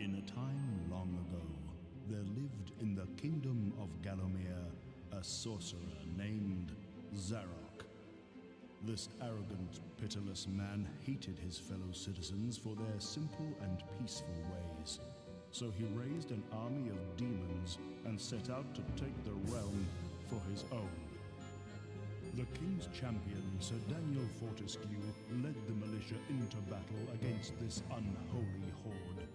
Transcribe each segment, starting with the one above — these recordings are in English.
In a time long ago, there lived in the kingdom of Gallowmere a sorcerer named Zarok. This arrogant, pitiless man hated his fellow citizens for their simple and peaceful ways. So he raised an army of demons and set out to take the realm for his own. The king's champion, Sir Daniel Fortescue, led the militia into battle against this unholy horde.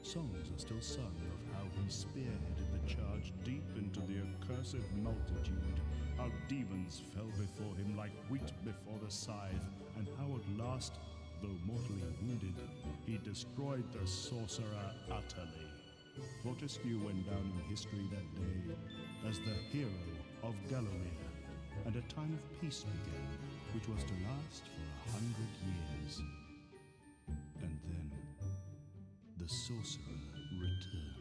Songs are still sung of how he spearheaded the charge deep into the accursed multitude, how demons fell before him like wheat before the scythe, and how at last, though mortally wounded, he destroyed the sorcerer utterly. Fortescue went down in history that day as the hero of Gallowmere, and a time of peace began, which was to last for 100 years. And then the sorcerer returned.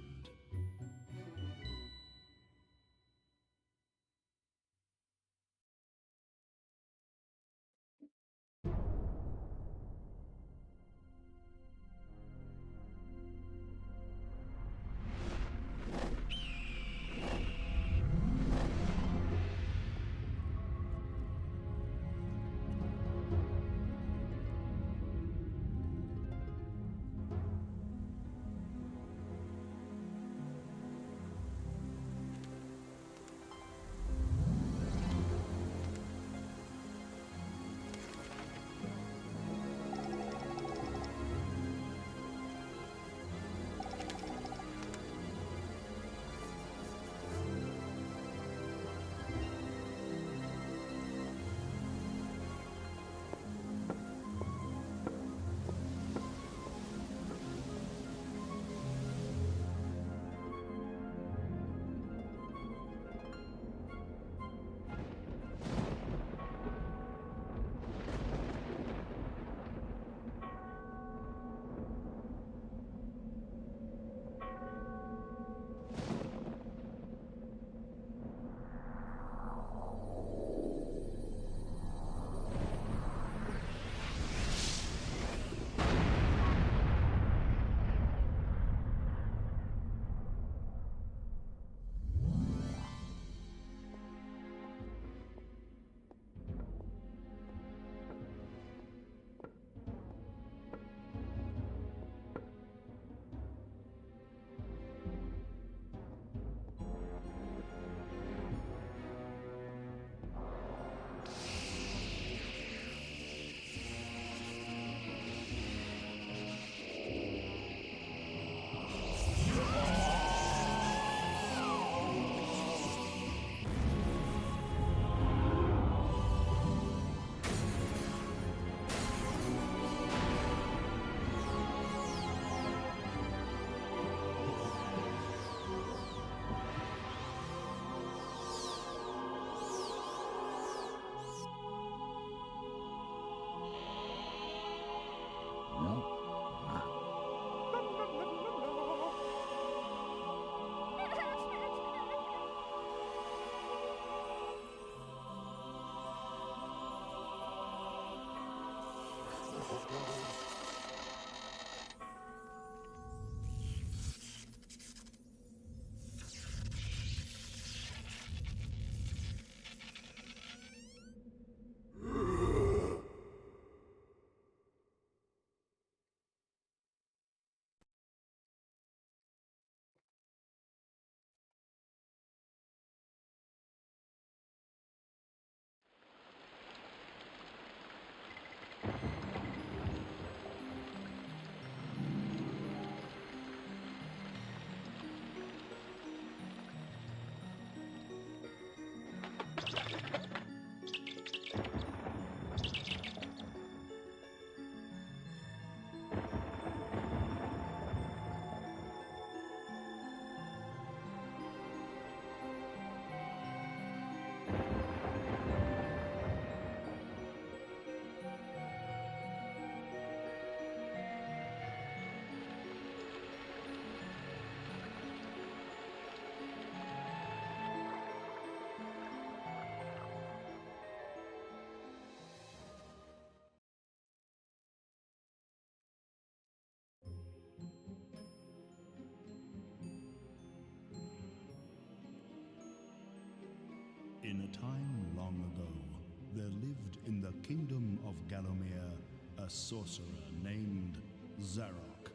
kingdom of Gallomere a sorcerer named Zarok.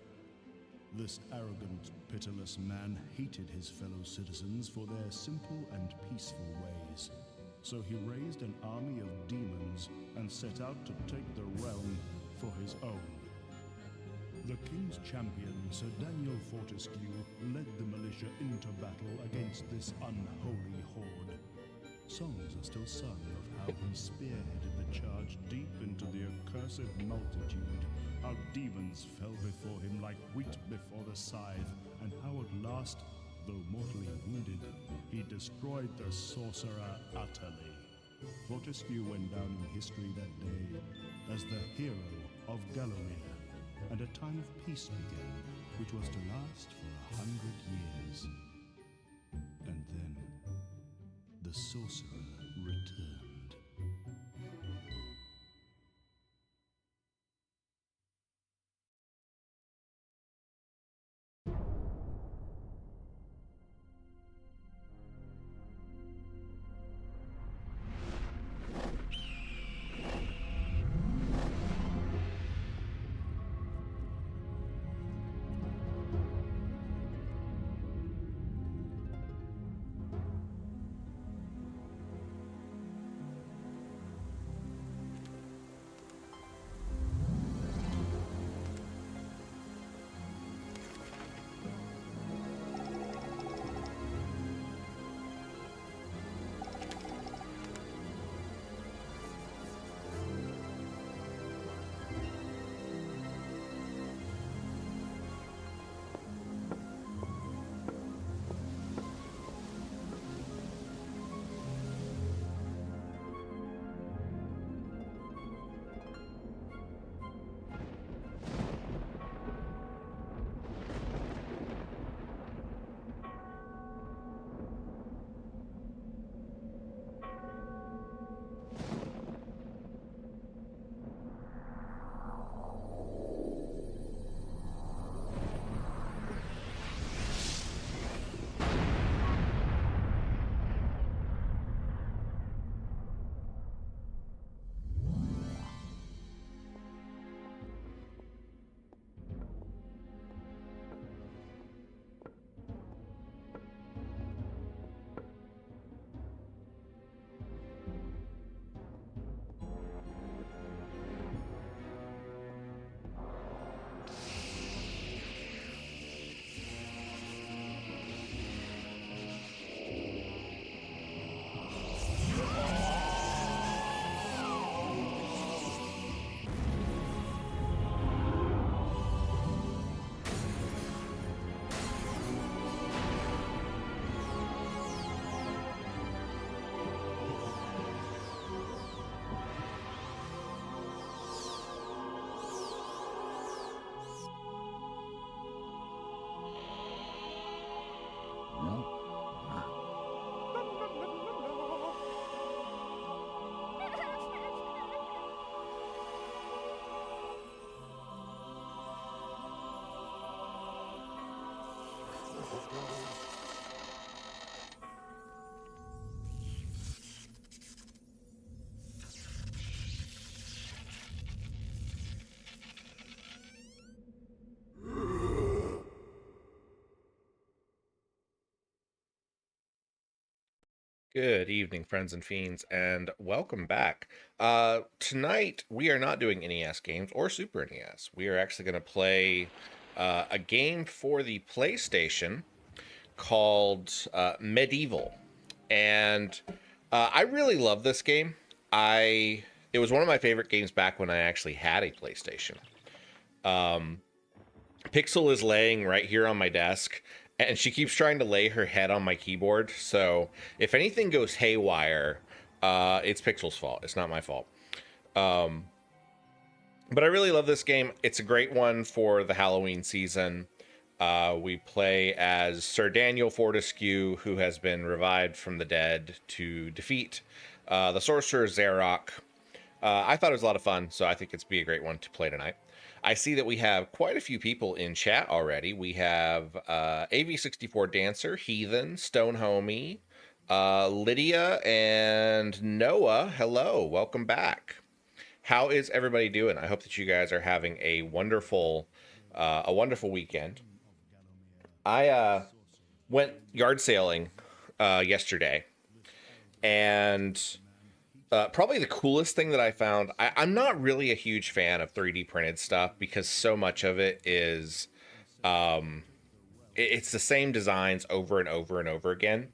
This arrogant, pitiless man hated his fellow citizens for their simple and peaceful ways. So he raised an army of demons and set out to take the realm for his own. The king's champion, Sir Daniel Fortescue, led the militia into battle against this unholy horde. Songs are still sung of how he spearheaded the charge deep into the accursed multitude, how demons fell before him like wheat before the scythe, and how at last, though mortally wounded, he destroyed the sorcerer utterly. Fortescue went down in history that day as the hero of Gallomere, and a time of peace began, which was to last for 100 years. And then, the sorcerer returned. Good evening, friends and fiends, and welcome back. Tonight, we are not doing NES games or Super NES. We are actually going to play a game for the PlayStation called MediEvil. And I really love this game. It was one of my favorite games back when I actually had a PlayStation. Pixel is laying right here on my desk, and she keeps trying to lay her head on my keyboard. So if anything goes haywire, it's Pixel's fault. It's not my fault. But I really love this game. It's a great one for the Halloween season. We play as Sir Daniel Fortescue, who has been revived from the dead to defeat the sorcerer Zarok. I thought it was a lot of fun, so I think it's be a great one to play tonight. I see that we have quite a few people in chat already. We have AV64 Dancer, Heathen, Stone Homie, Lydia, and Noah. Hello, welcome back. How is everybody doing? I hope that you guys are having a wonderful weekend. I went yard sailing yesterday, and probably the coolest thing that I found. I'm not really a huge fan of 3D printed stuff because so much of it is, it's the same designs over and over and over again.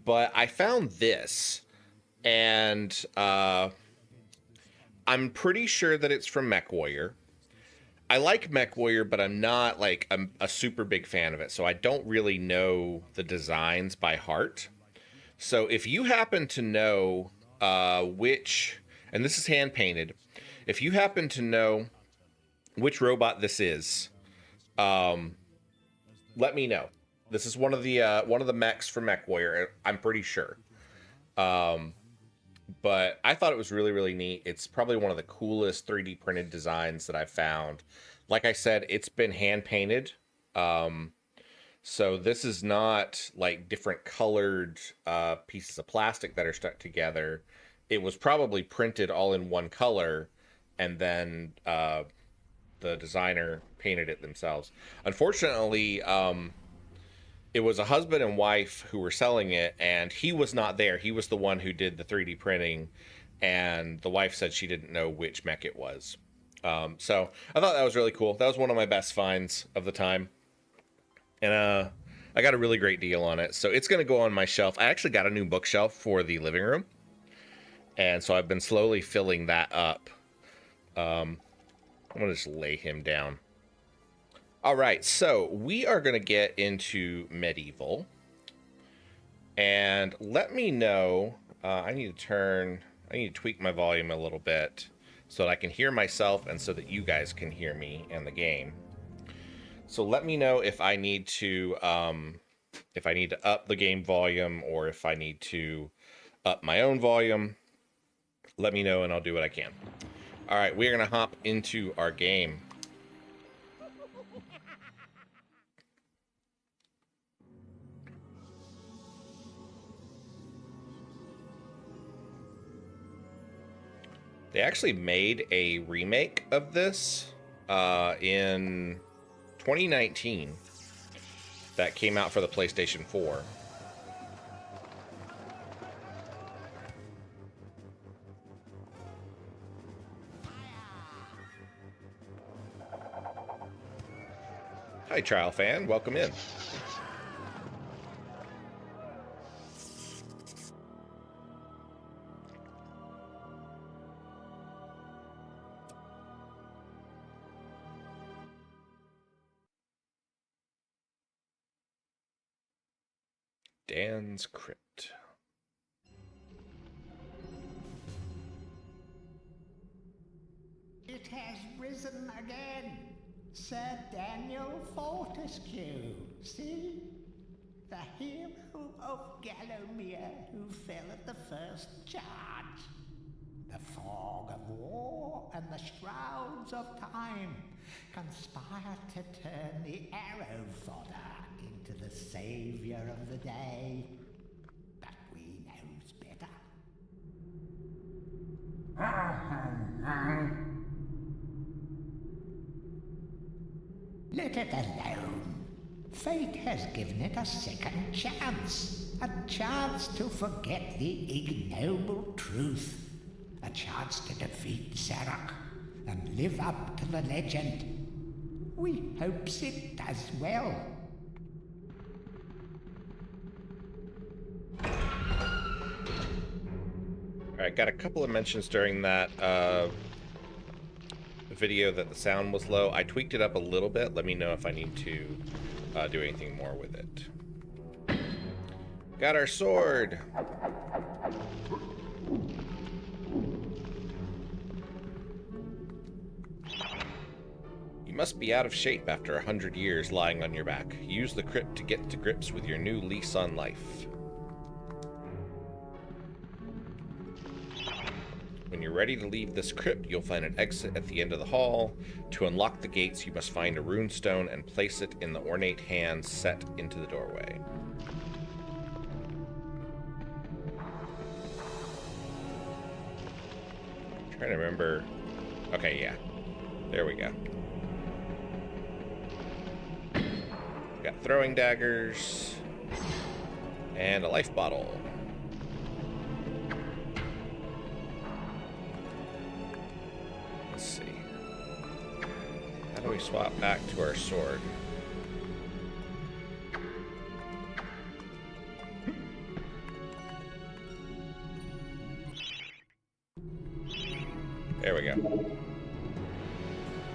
But I found this, and I'm pretty sure that it's from MechWarrior. I like MechWarrior, but I'm not like a super big fan of it, so I don't really know the designs by heart. So if you happen to know which, and this is hand painted, if you happen to know which robot this is, let me know. This is one of the mechs from MechWarrior. I'm pretty sure. But I thought it was really, really neat. It's probably one of the coolest 3D printed designs that I've found. Like I said, it's been hand painted. So this is not like different colored pieces of plastic that are stuck together. It was probably printed all in one color, and then the designer painted it themselves. Unfortunately, it was a husband and wife who were selling it, and he was not there. He was the one who did the 3D printing, and the wife said she didn't know which mech it was. So I thought that was really cool. That was one of my best finds of the time. And I got a really great deal on it. So it's going to go on my shelf. I actually got a new bookshelf for the living room. And so I've been slowly filling that up. I'm going to just lay him down. All right, so we are going to get into MediEvil. And let me know, I need to tweak my volume a little bit so that I can hear myself and so that you guys can hear me and the game. So let me know if I need to up the game volume or if I need to up my own volume. Let me know and I'll do what I can. All right, we're going to hop into our game. They actually made a remake of this in 2019 that came out for the PlayStation 4. Hi, Trial Fan. Welcome in. Dan's Crypt. It has risen again. Sir Daniel Fortescue, see? The hero of Gallowmere who fell at the first charge. The fog of war and the shrouds of time conspire to turn the arrow fodder into the saviour of the day. But we knows better. Let it alone. Fate has given it a second chance. A chance to forget the ignoble truth. A chance to defeat Zarok and live up to the legend. We hopes it does well. Alright, got a couple of mentions during that video that the sound was low. I tweaked it up a little bit. Let me know if I need to do anything more with it. Got our sword! You must be out of shape after 100 years lying on your back. Use the crypt to get to grips with your new lease on life. When you're ready to leave this crypt, you'll find an exit at the end of the hall. To unlock the gates, you must find a runestone and place it in the ornate hand set into the doorway. I'm trying to remember. Okay, yeah. There we go. Got throwing daggers. And a life bottle. Let's see. How do we swap back to our sword? There we go.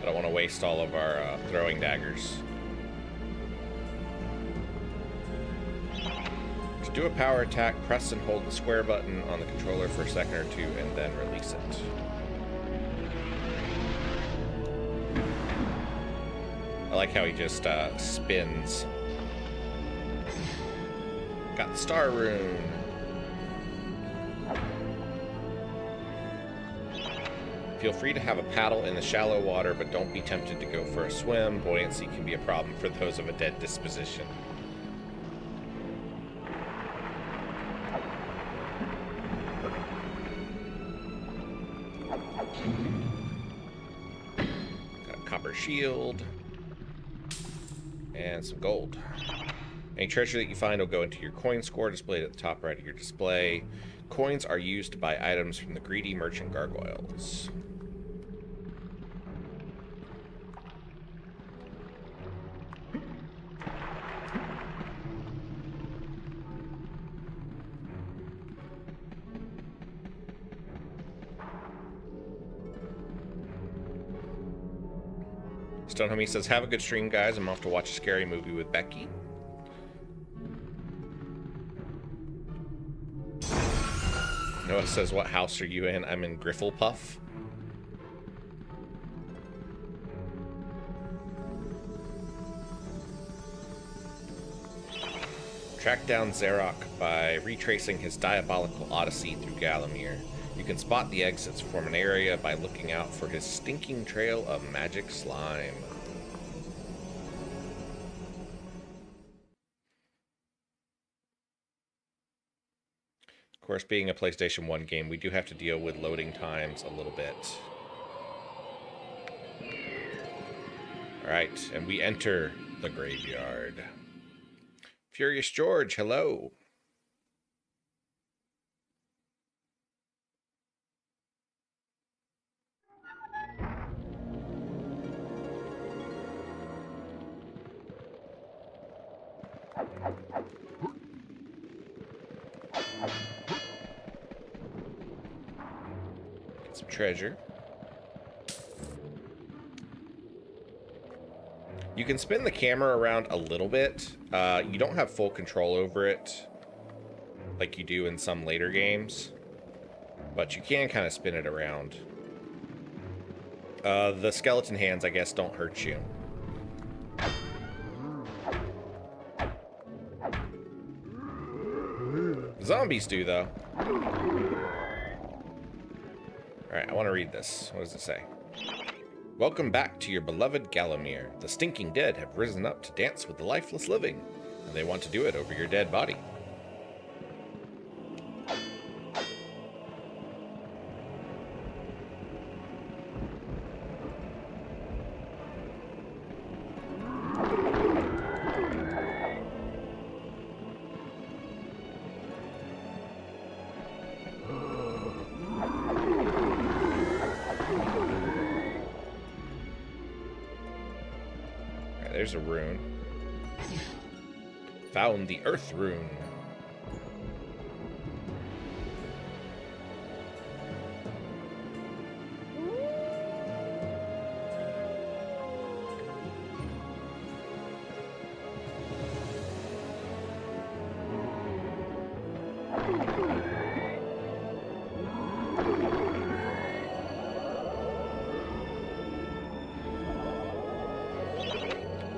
I don't want to waste all of our throwing daggers. To do a power attack, press and hold the square button on the controller for a second or two and then release it. I like how he just spins. Got the star rune. Feel free to have a paddle in the shallow water, but don't be tempted to go for a swim. Buoyancy can be a problem for those of a dead disposition. Got a copper shield. And some gold. Any treasure that you find will go into your coin score displayed at the top right of your display. Coins are used to buy items from the greedy merchant gargoyles. Stonehomie says, have a good stream, guys. I'm off to watch a scary movie with Becky. Noah says, what house are you in? I'm in Grifflepuff. Track down Zarok by retracing his diabolical odyssey through Gallowmere. You can spot the exits from an area by looking out for his stinking trail of magic slime. Of course, being a PlayStation 1 game, we do have to deal with loading times a little bit. Alright, and we enter the graveyard. Furious George, hello. Get some treasure. You can spin the camera around a little bit. You don't have full control over it like you do in some later games, but you can kind of spin it around. The skeleton hands, I guess, don't hurt you. Zombies do, though. Alright, I want to read this. What does it say? Welcome back to your beloved Gallowmere. The stinking dead have risen up to dance with the lifeless living, and they want to do it over your dead body. There's a rune. Found the Earth Rune.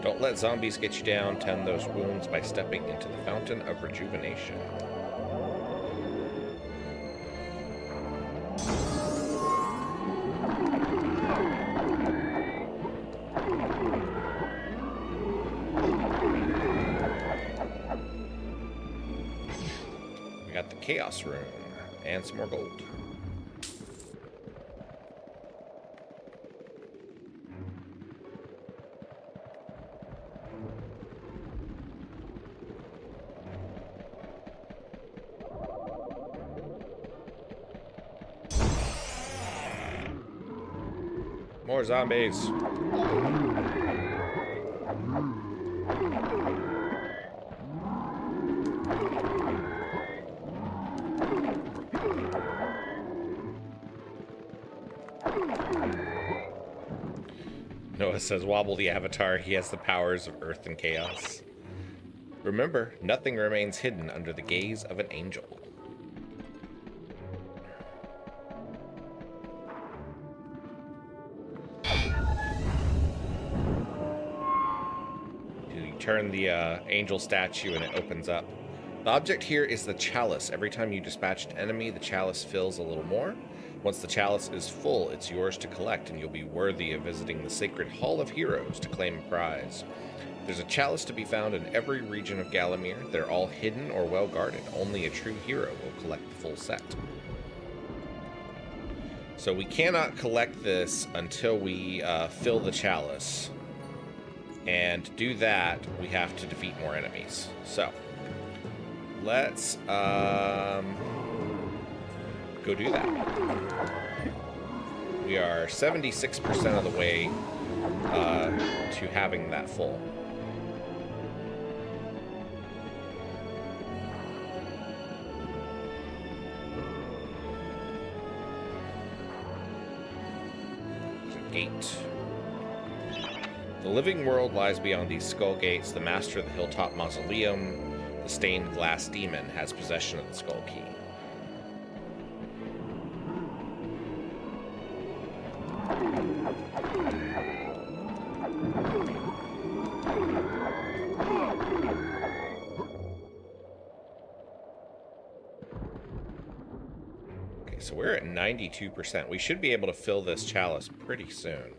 Don't let zombies get you down. Tend those wounds by stepping into the Fountain of Rejuvenation. We got the Chaos Rune and some more gold. More zombies. Noah says, wobble the avatar. He has the powers of earth and chaos. Remember, nothing remains hidden under the gaze of an angel. You turn the angel statue and it opens up. The object here is the chalice. Every time you dispatch an enemy, the chalice fills a little more. Once the chalice is full, it's yours to collect, and you'll be worthy of visiting the sacred Hall of Heroes to claim a prize. There's a chalice to be found in every region of Gallowmere. They're all hidden or well guarded. Only a true hero will collect the full set. So we cannot collect this until we fill the chalice. And to do that, we have to defeat more enemies. So let's go do that. We are 76% of the way to having that full. There's a gate. The living world lies beyond these skull gates. The master of the hilltop mausoleum, the stained glass demon, has possession of the skull key. Okay, so we're at 92%. We should be able to fill this chalice pretty soon.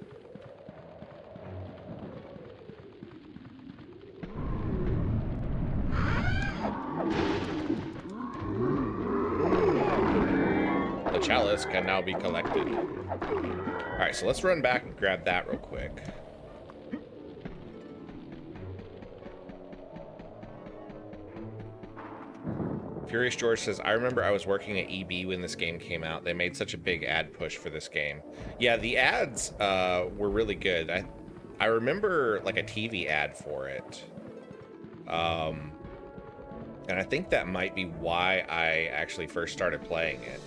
The chalice can now be collected. Alright, so let's run back and grab that real quick. Furious George says, I remember I was working at EB when this game came out. They made such a big ad push for this game. Yeah, the ads were really good. I remember like a TV ad for it. And I think that might be why I actually first started playing it.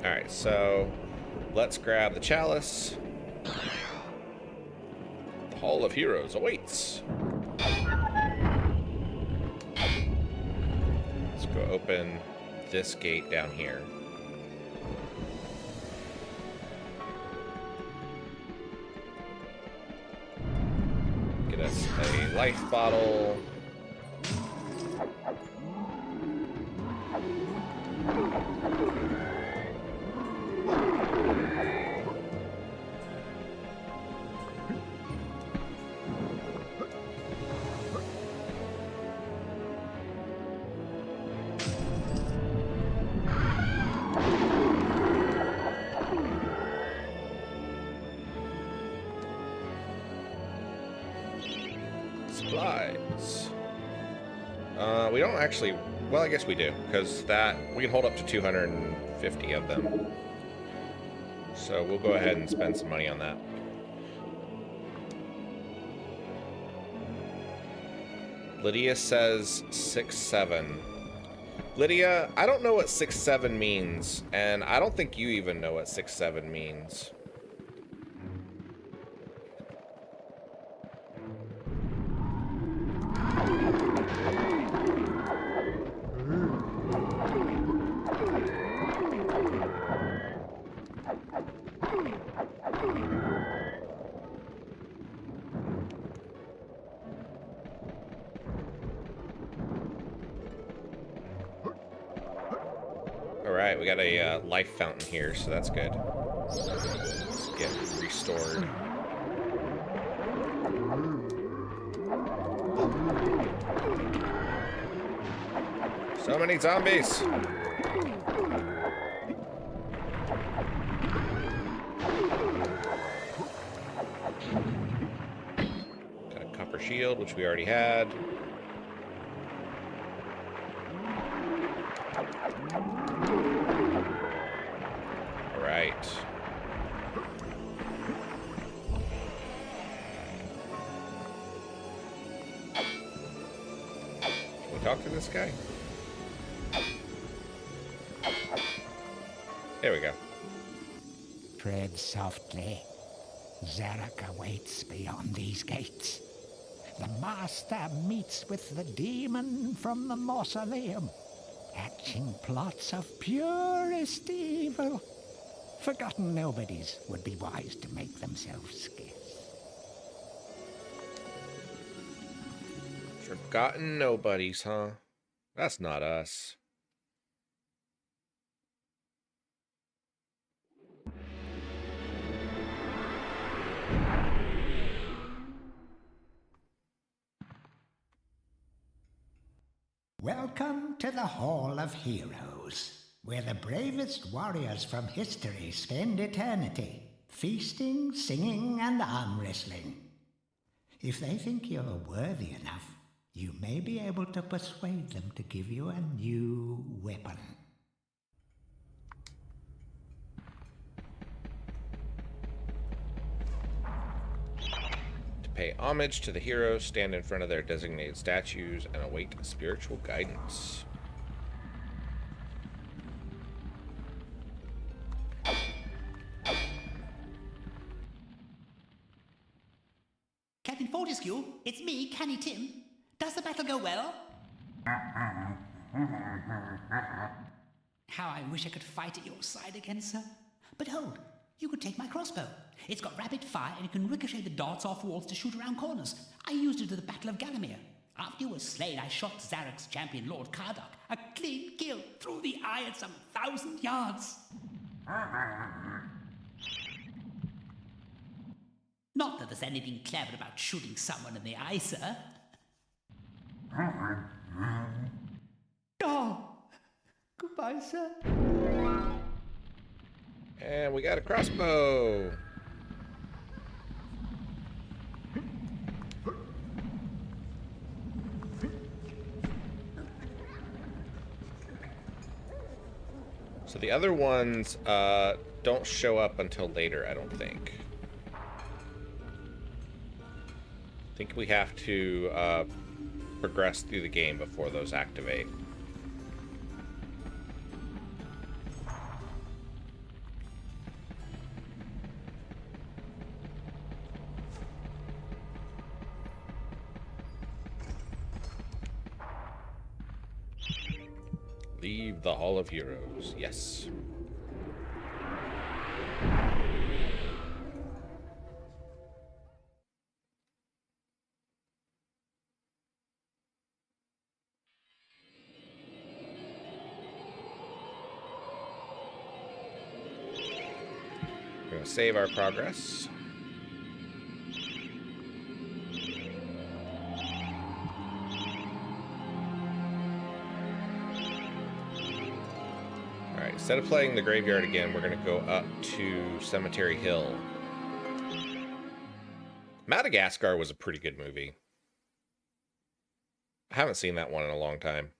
Alright, so let's grab the chalice. The Hall of Heroes awaits. Let's go open this gate down here. Get us a life bottle. Supplies. We don't actually... Well, I guess we do, because that... We can hold up to 250 of them. So we'll go ahead and spend some money on that. Lydia says 6-7. Lydia, I don't know what 6-7 means, and I don't think you even know what 6-7 means. Alright, we got a life fountain here, so that's good. Let's get restored. So many zombies! Got a copper shield, which we already had. right. Can we talk to this guy? There we go. Tread softly. Zarek awaits beyond these gates. The master meets with the demon from the mausoleum, hatching plots of purest evil. Forgotten nobodies would be wise to make themselves scarce. Forgotten nobodies, huh? That's not us. Welcome to the Hall of Heroes, where the bravest warriors from history spend eternity, feasting, singing, and arm wrestling. If they think you're worthy enough, you may be able to persuade them to give you a new weapon. Pay homage to the heroes, stand in front of their designated statues, and await spiritual guidance. Captain Fortescue, it's me, Canny Tim. Does the battle go well? How I wish I could fight at your side again, sir. But hold, you could take my crossbow. It's got rapid fire and it can ricochet the darts off walls to shoot around corners. I used it at the Battle of Gallowmere. After you were slain, I shot Zarek's champion, Lord Kardok. A clean kill through the eye at some 1,000 yards. Not that there's anything clever about shooting someone in the eye, sir. Oh, goodbye, sir. And we got a crossbow. So the other ones don't show up until later, I don't think. I think we have to progress through the game before those activate. Leave the Hall of Heroes. Yes. We're going to save our progress. Instead of playing the graveyard again, we're going to go up to Cemetery Hill. Madagascar was a pretty good movie. I haven't seen that one in a long time.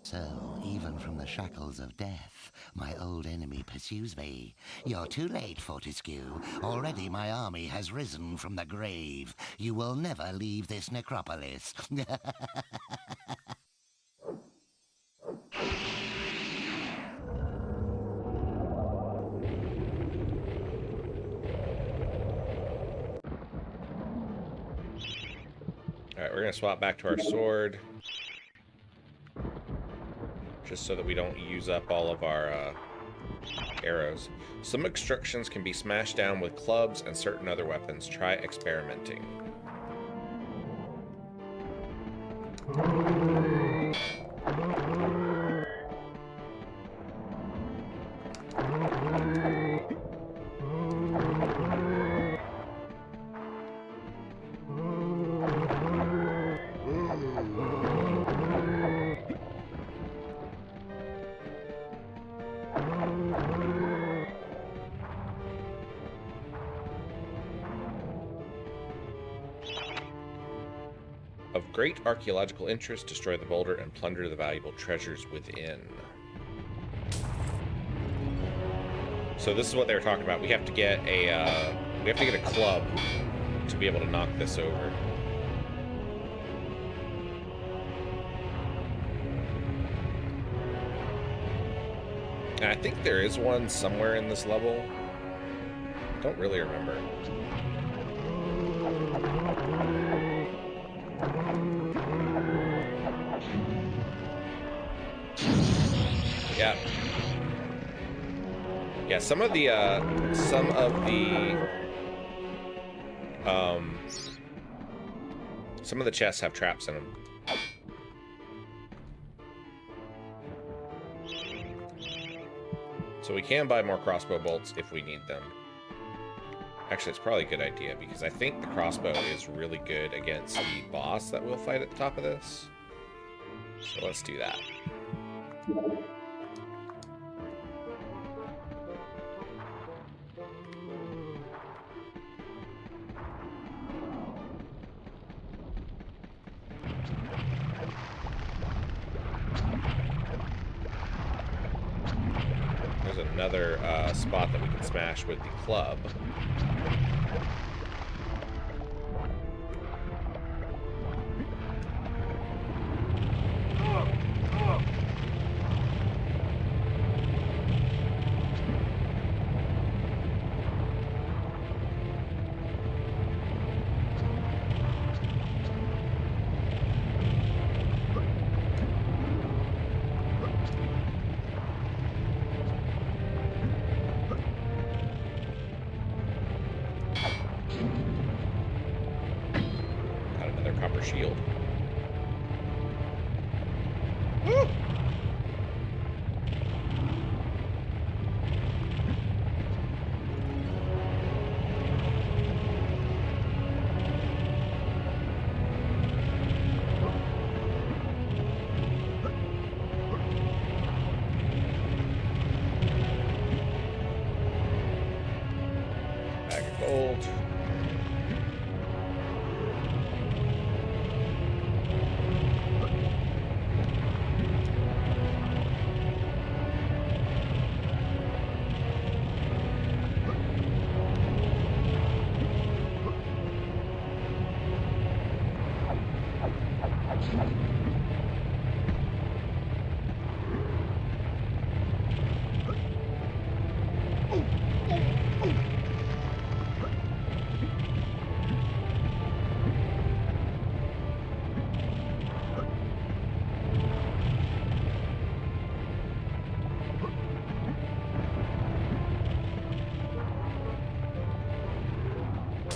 So, even from the shackles of death, my old enemy pursues me. You're too late, Fortescue. Already my army has risen from the grave. You will never leave this necropolis. Alright, we're going to swap back to our sword. Just so that we don't use up all of our arrows. Some obstructions can be smashed down with clubs and certain other weapons. Try experimenting. great archaeological interest. Destroy the boulder and plunder the valuable treasures within. So this is what they were talking about. We have to get a club to be able to knock this over. And I think there is one somewhere in this level. Don't really remember. Yeah. Yeah, some of the chests have traps in them. So we can buy more crossbow bolts if we need them. Actually, it's probably a good idea because I think the crossbow is really good against the boss that we'll fight at the top of this. So let's do that. There's another spot that we can smash with the club. Shield. Woo! Bag of gold.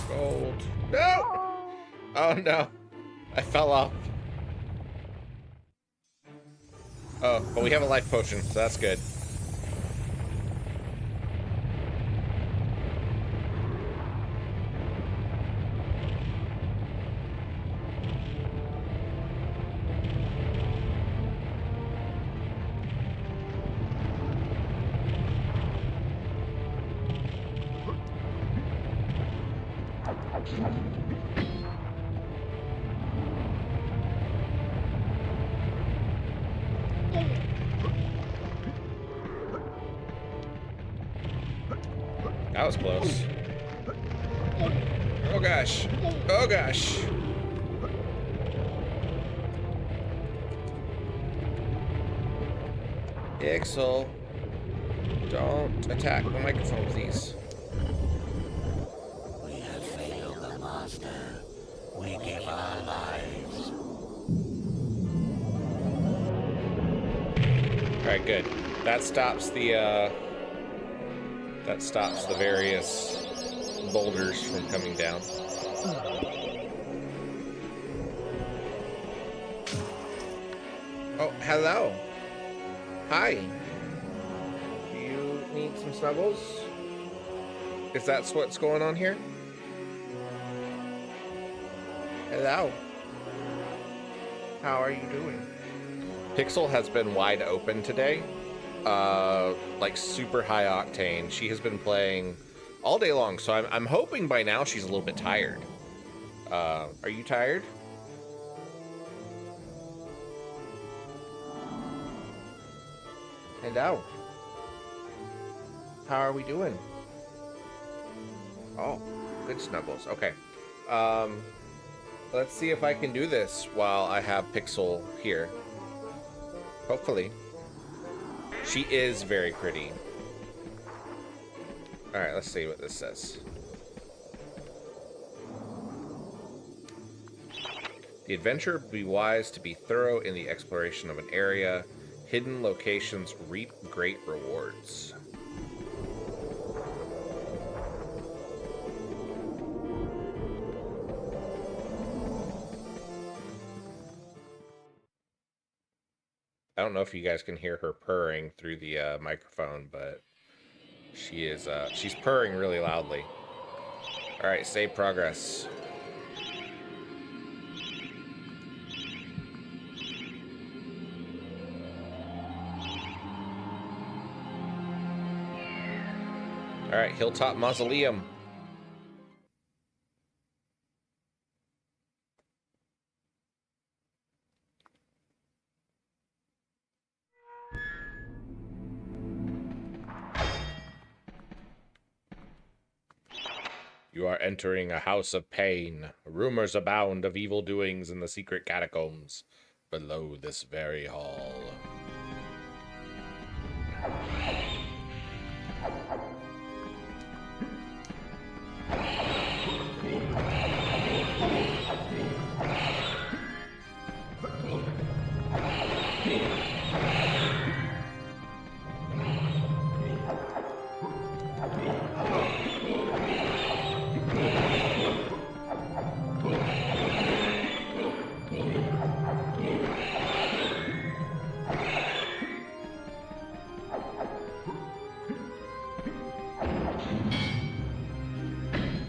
Gold. No! Oh no. I fell off. Oh, but we have a life potion, so that's good. That was close. Oh gosh. Oh gosh. Ixel, don't attack the microphone, please. We have failed the master. We give our lives. Alright, good. That stops the various boulders from coming down. Oh, hello. Hi. Do you need some snuggles? Is that what's going on here? Hello. How are you doing? Pixel has been wide open today. Like super high octane. She has been playing all day long, so I'm hoping by now she's a little bit tired. Are you tired? Hello. How are we doing? Oh, good snuggles. Okay. Let's see if I can do this while I have Pixel here. Hopefully. She is very pretty. Alright, let's see what this says. The adventurer would be wise to be thorough in the exploration of an area. Hidden locations reap great rewards. I don't know if you guys can hear her purring through the microphone, but she is she's purring really loudly. All right, save progress. All right, Hilltop Mausoleum. You are entering a house of pain. Rumors abound of evil doings in the secret catacombs below this very hall.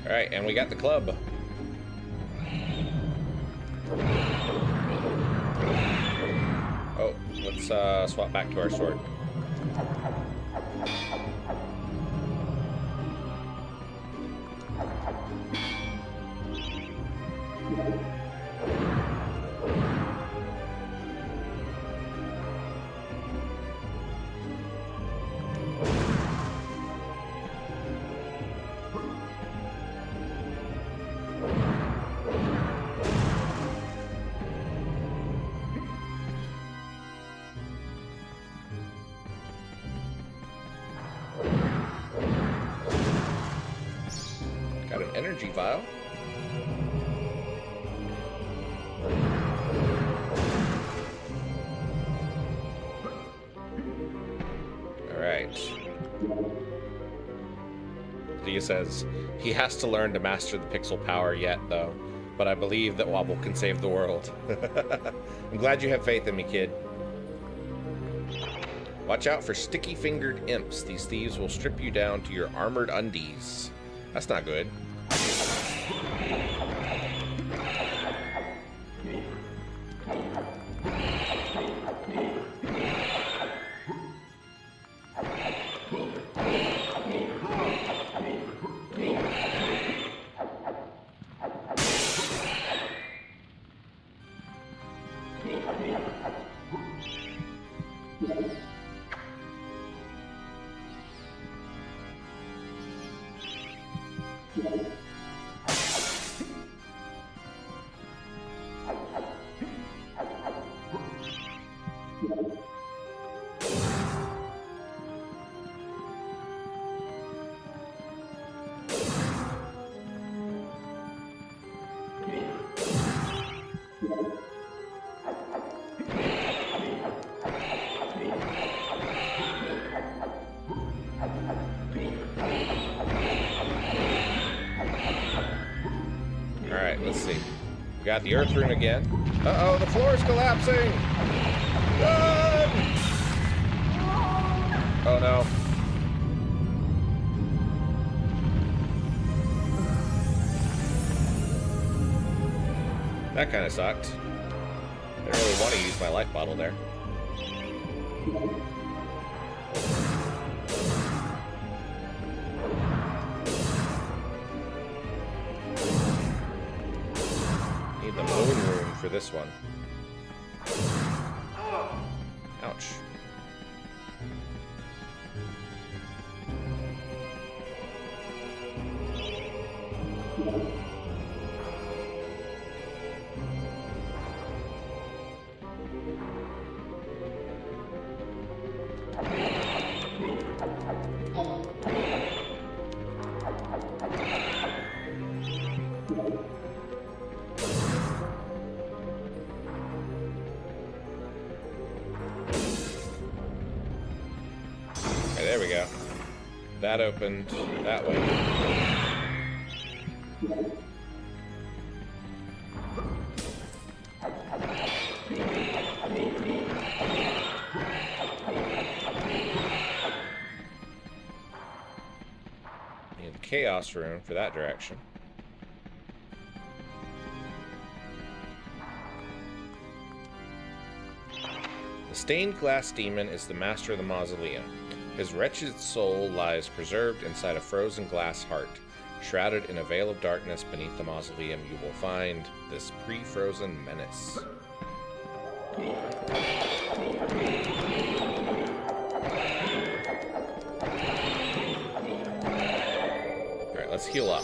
Alright, and we got the club. Oh, let's swap back to our sword. Got an energy vial. Alright. Leah says, he has to learn to master the pixel power yet, though. But I believe that Wobble can save the world. I'm glad you have faith in me, kid. Watch out for sticky-fingered imps. These thieves will strip you down to your armored undies. That's not good. Alright, let's see. We got the Earth Rune again. Uh-oh, the floor is collapsing! Run! Oh no. That kind of sucked. I didn't really want to use my life bottle there. Need the moon rune for this one. Ouch. Okay, there we go. That opened that way. Need the Chaos Rune for that direction. The stained glass demon is the master of the mausoleum. His wretched soul lies preserved inside a frozen glass heart. Shrouded in a veil of darkness beneath the mausoleum, you will find this pre-frozen menace. Alright, let's heal up.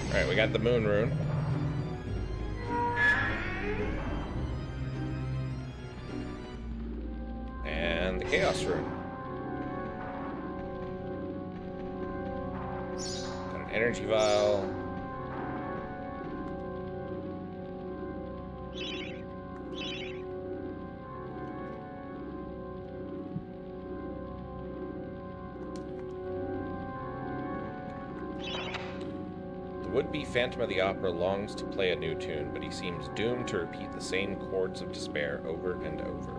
Alright, we got the moon rune. And the Chaos Rune. Got an energy vial. The would-be Phantom of the Opera longs to play a new tune, but he seems doomed to repeat the same chords of despair over and over.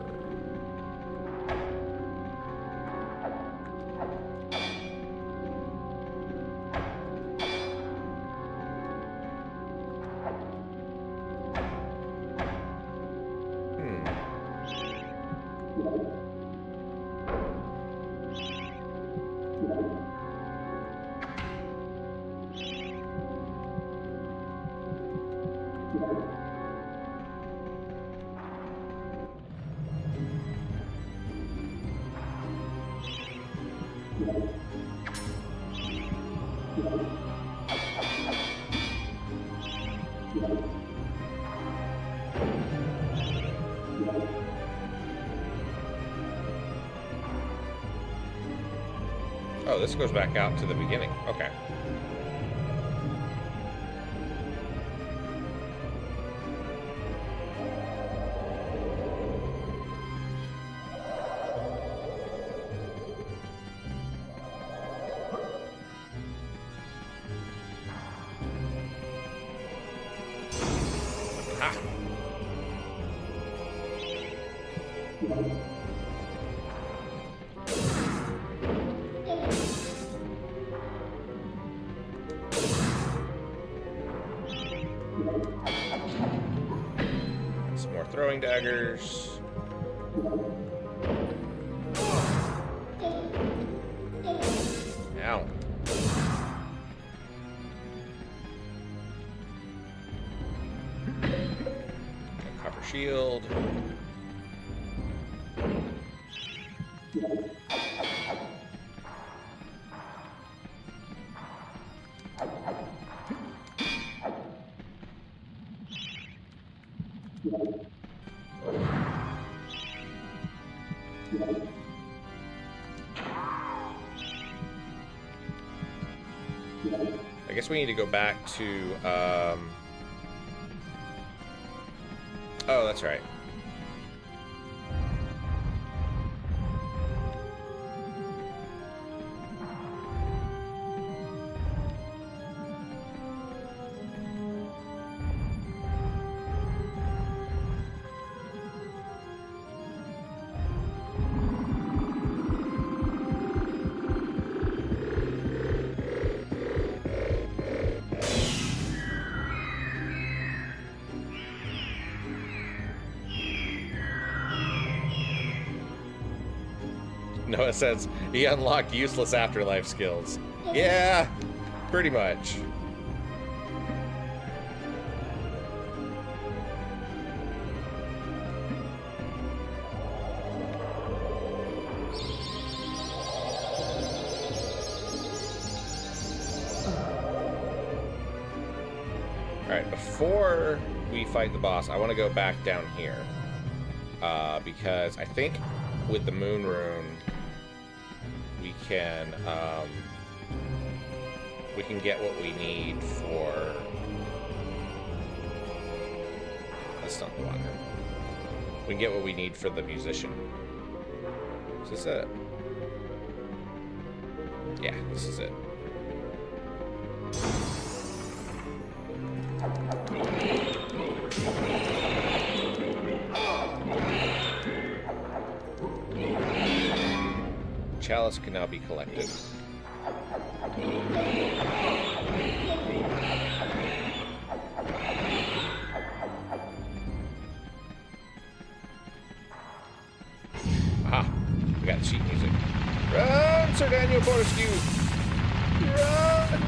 Oh, this goes back out to the beginning. Okay. Ah. Some more throwing daggers. Ow. A copper shield. I guess we need to go back to, oh, that's right. Noah says he unlocked useless afterlife skills. Yeah, pretty much. Alright, before we fight the boss, I want to go back down here. Because I think with the moon rune, we can get what we need for... That's not the one. We can get what we need for the musician. Is this it? Yeah, this is it. Chalice can now be collected. Aha! We got sheet music. Run, Sir Daniel Fortescue! Run!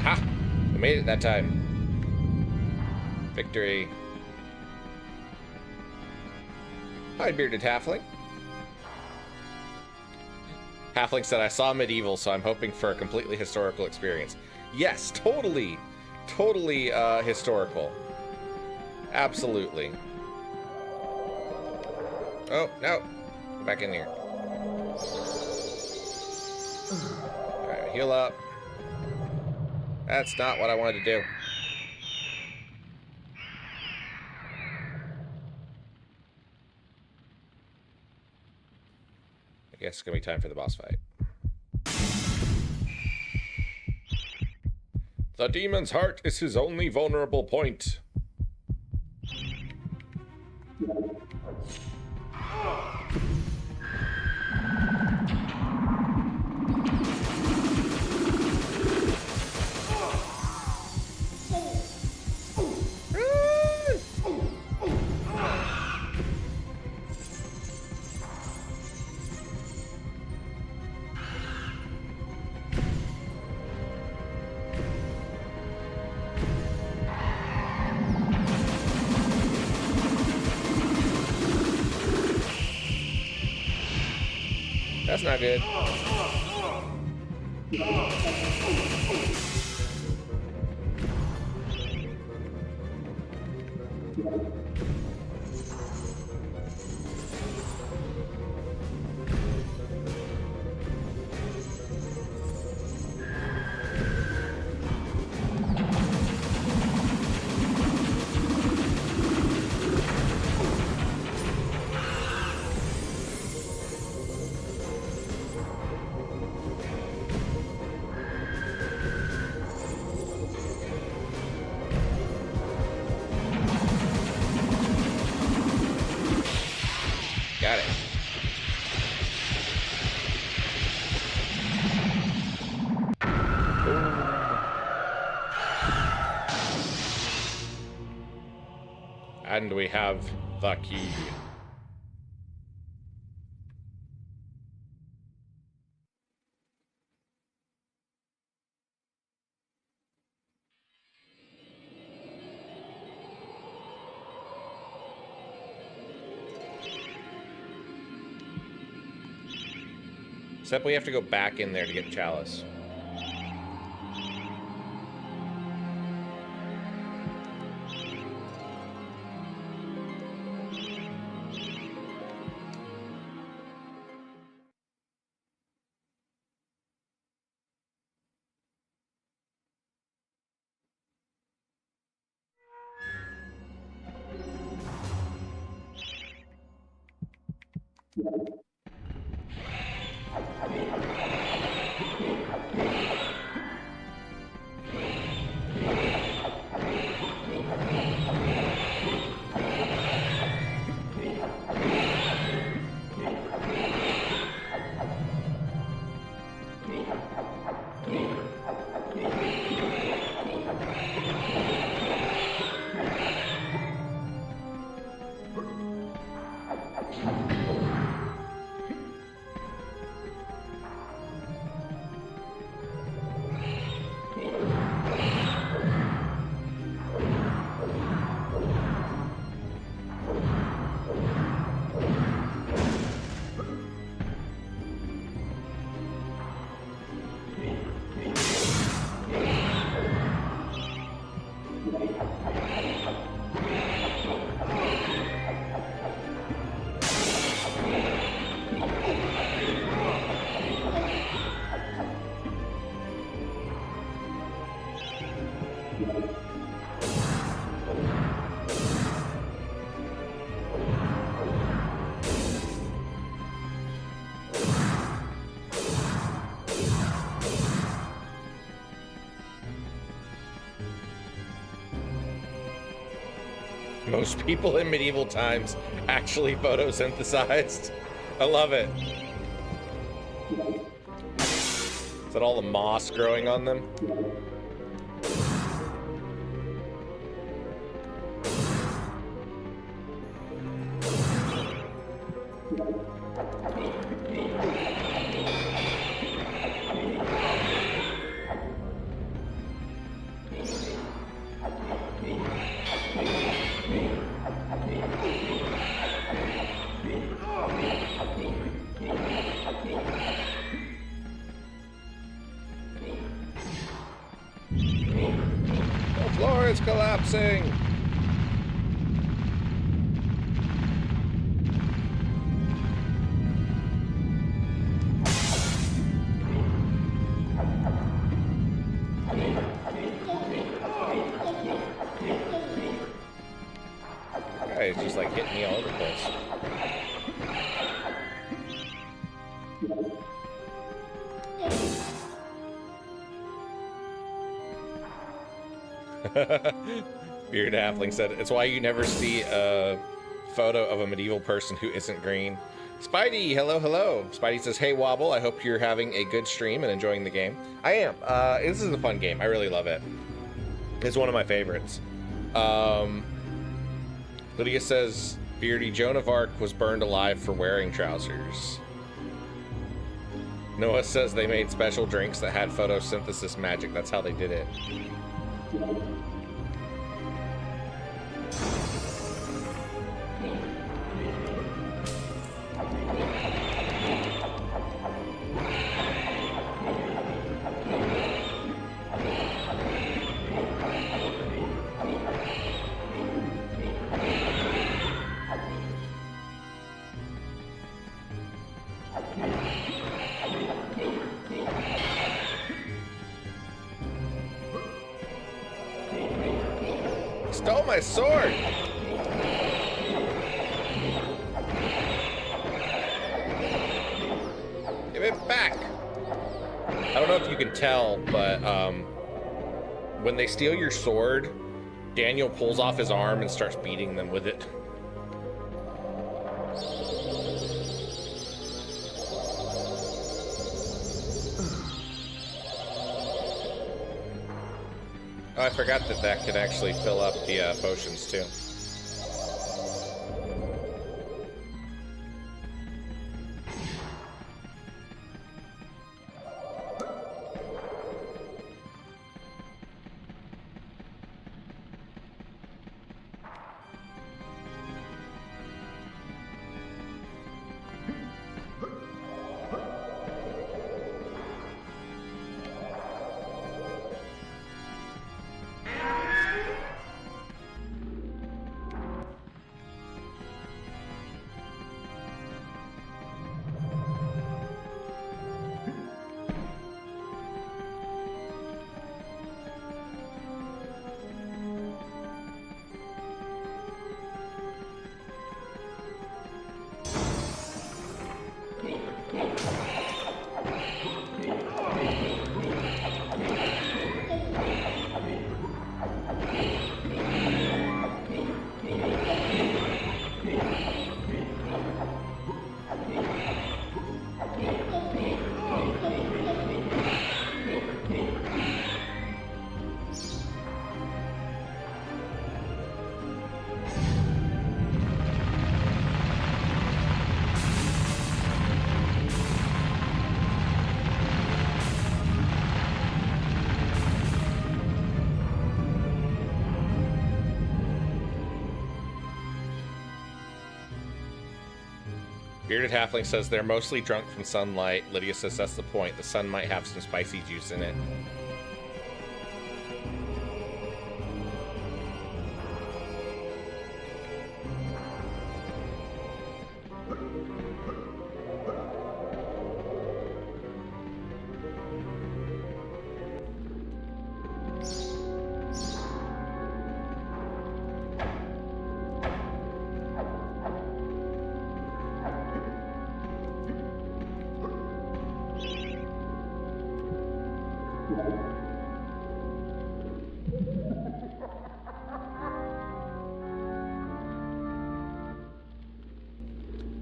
Ha! We made it that time. Victory. Hi, bearded halfling. Halfling said, I saw MediEvil, so I'm hoping for a completely historical experience. Yes, totally. Totally historical. Absolutely. Oh, no. Go back in here. Alright, heal up. That's not what I wanted to do. I guess it's gonna be time for the boss fight. The demon's heart is his only vulnerable point. That's not good. Got it. And we have the key. Except we have to go back in there to get Chalice. Most people in medieval times actually photosynthesized. I love it. Is that all the moss growing on them? The floor is collapsing. Guy is just like hitting me all over the place. Beard Halfling said, it's why you never see a photo of a medieval person who isn't green. Spidey, hello, hello. Spidey says, hey, Wobble, I hope you're having a good stream and enjoying the game. I am. This is a fun game. I really love it. It's one of my favorites. Lydia says, Beardy, Joan of Arc was burned alive for wearing trousers. Noah says they made special drinks that had photosynthesis magic. That's how they did it. Stole my sword! Give it back! I don't know if you can tell, but when they steal your sword, Daniel pulls off his arm and starts beating them with it. Oh, I forgot that that could actually fill up the potions too. Bearded Halfling says they're mostly drunk from sunlight. Lydia says that's the point. The sun might have some spicy juice in it.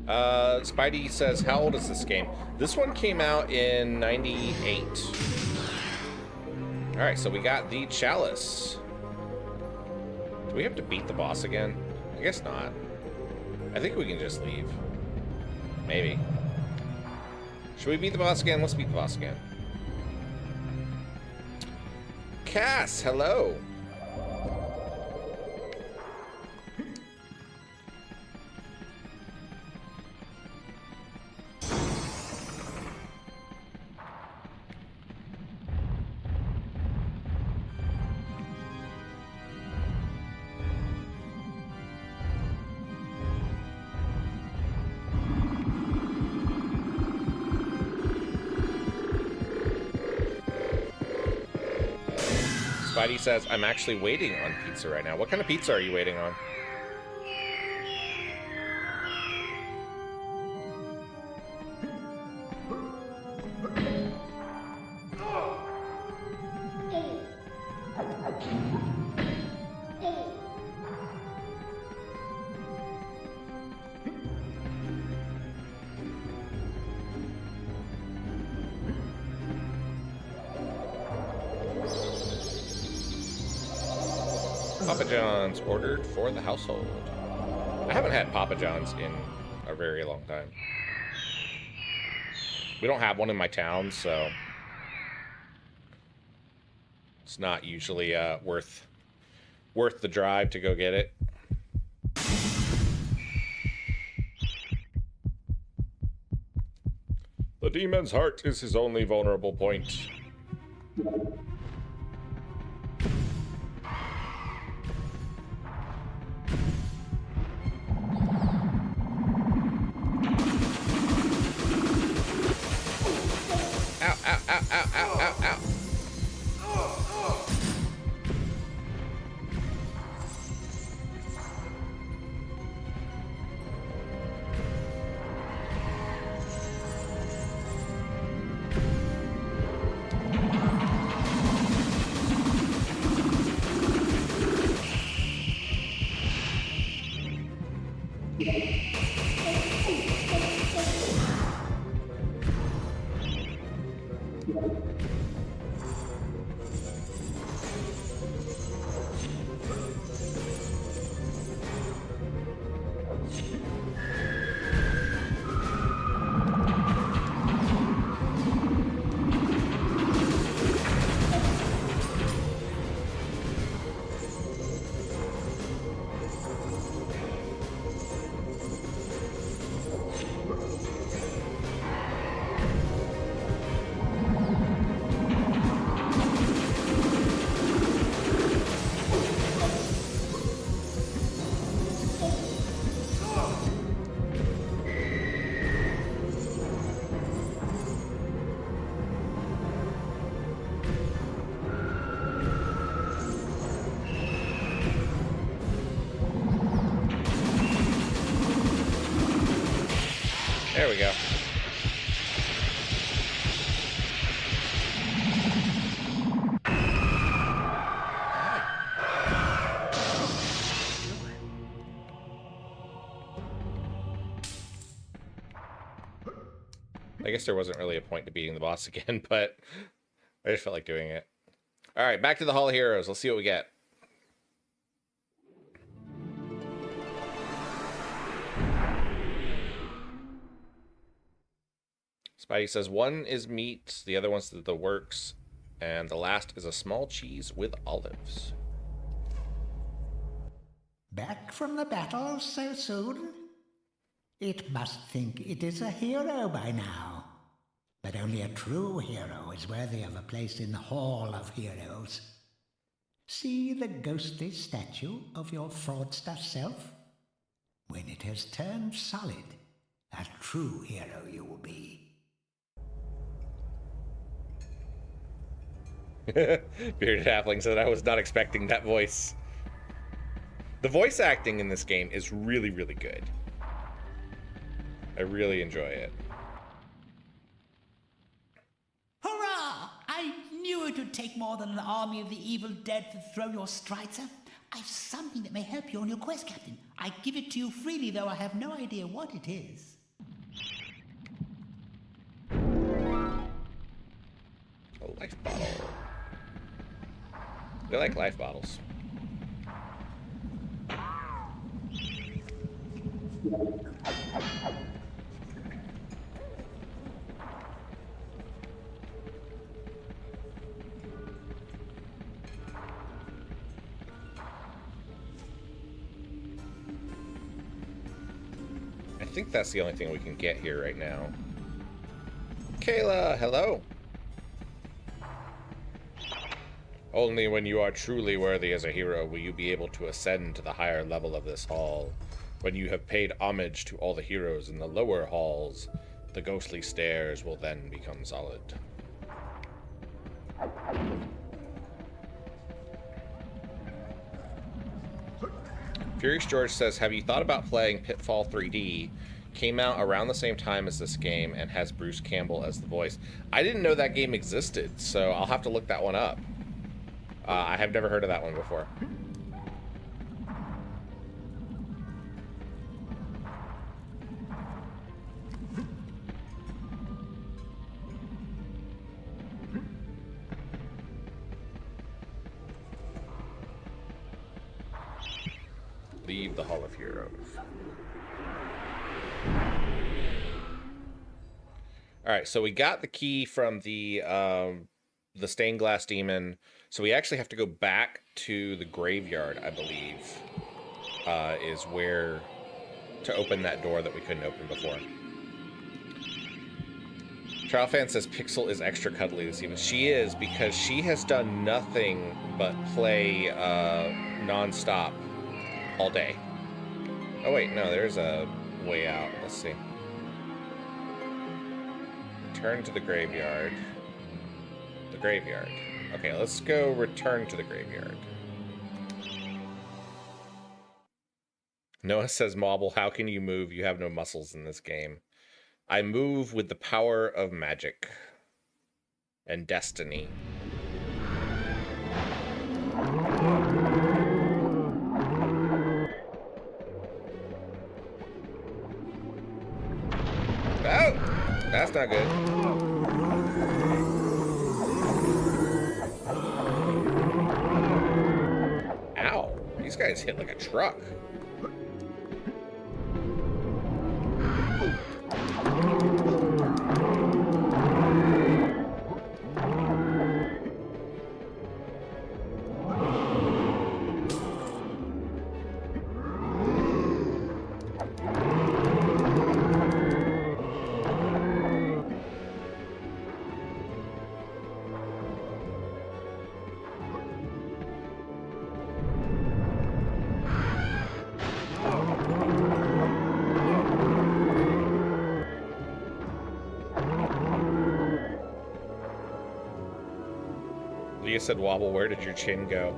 Spidey says, how old is this game? This one came out in 98. Alright, so we got the Chalice. Do we have to beat the boss again? I guess not. I think we can just leave. Maybe. Should we beat the boss again? Let's beat the boss again. Cass, hello. Spidey says, I'm actually waiting on pizza right now. What kind of pizza are you waiting on? Papa John's ordered for the household. I haven't had Papa John's in a very long time. We don't have one in my town, so it's not usually worth the drive to go get it. The demon's heart is his only vulnerable point. There we go. I guess there wasn't really a point to beating the boss again, but I just felt like doing it. All right, back to the Hall of Heroes. Let's see what we get. Spidey says one is meat, the other one's the works, and the last is a small cheese with olives. Back from the battle so soon? It must think it is a hero by now. But only a true hero is worthy of a place in the Hall of Heroes. See the ghostly statue of your fraudster self? When it has turned solid, a true hero you will be. Bearded Halfling said, I was not expecting that voice. The voice acting in this game is really, really good. I really enjoy it. Hurrah! I knew it would take more than an army of the evil dead to throw your strider. I've something that may help you on your quest, Captain. I give it to you freely, though I have no idea what it is. A life bottle. We like life bottles. I think that's the only thing we can get here right now. Kayla, hello. Only when you are truly worthy as a hero will you be able to ascend to the higher level of this hall. When you have paid homage to all the heroes in the lower halls, the ghostly stairs will then become solid. Furious George says, have you thought about playing Pitfall 3D? Came out around the same time as this game and has Bruce Campbell as the voice. I didn't know that game existed, so I'll have to look that one up. I have never heard of that one before. Leave the Hall of Heroes. All right, so we got the key from the stained glass demon. So we actually have to go back to the graveyard, I believe, is where to open that door that we couldn't open before. Trial Fan says Pixel is extra cuddly this evening. She is, because she has done nothing but play non-stop all day. Oh wait, no, there's a way out. Let's see. Return to the graveyard. The graveyard. Okay, let's go return to the graveyard. Noah says, Mobble, how can you move? You have no muscles in this game. I move with the power of magic and destiny. Oh! That's not good. Ow. These guys hit like a truck. Leah said, Wobble, where did your chin go?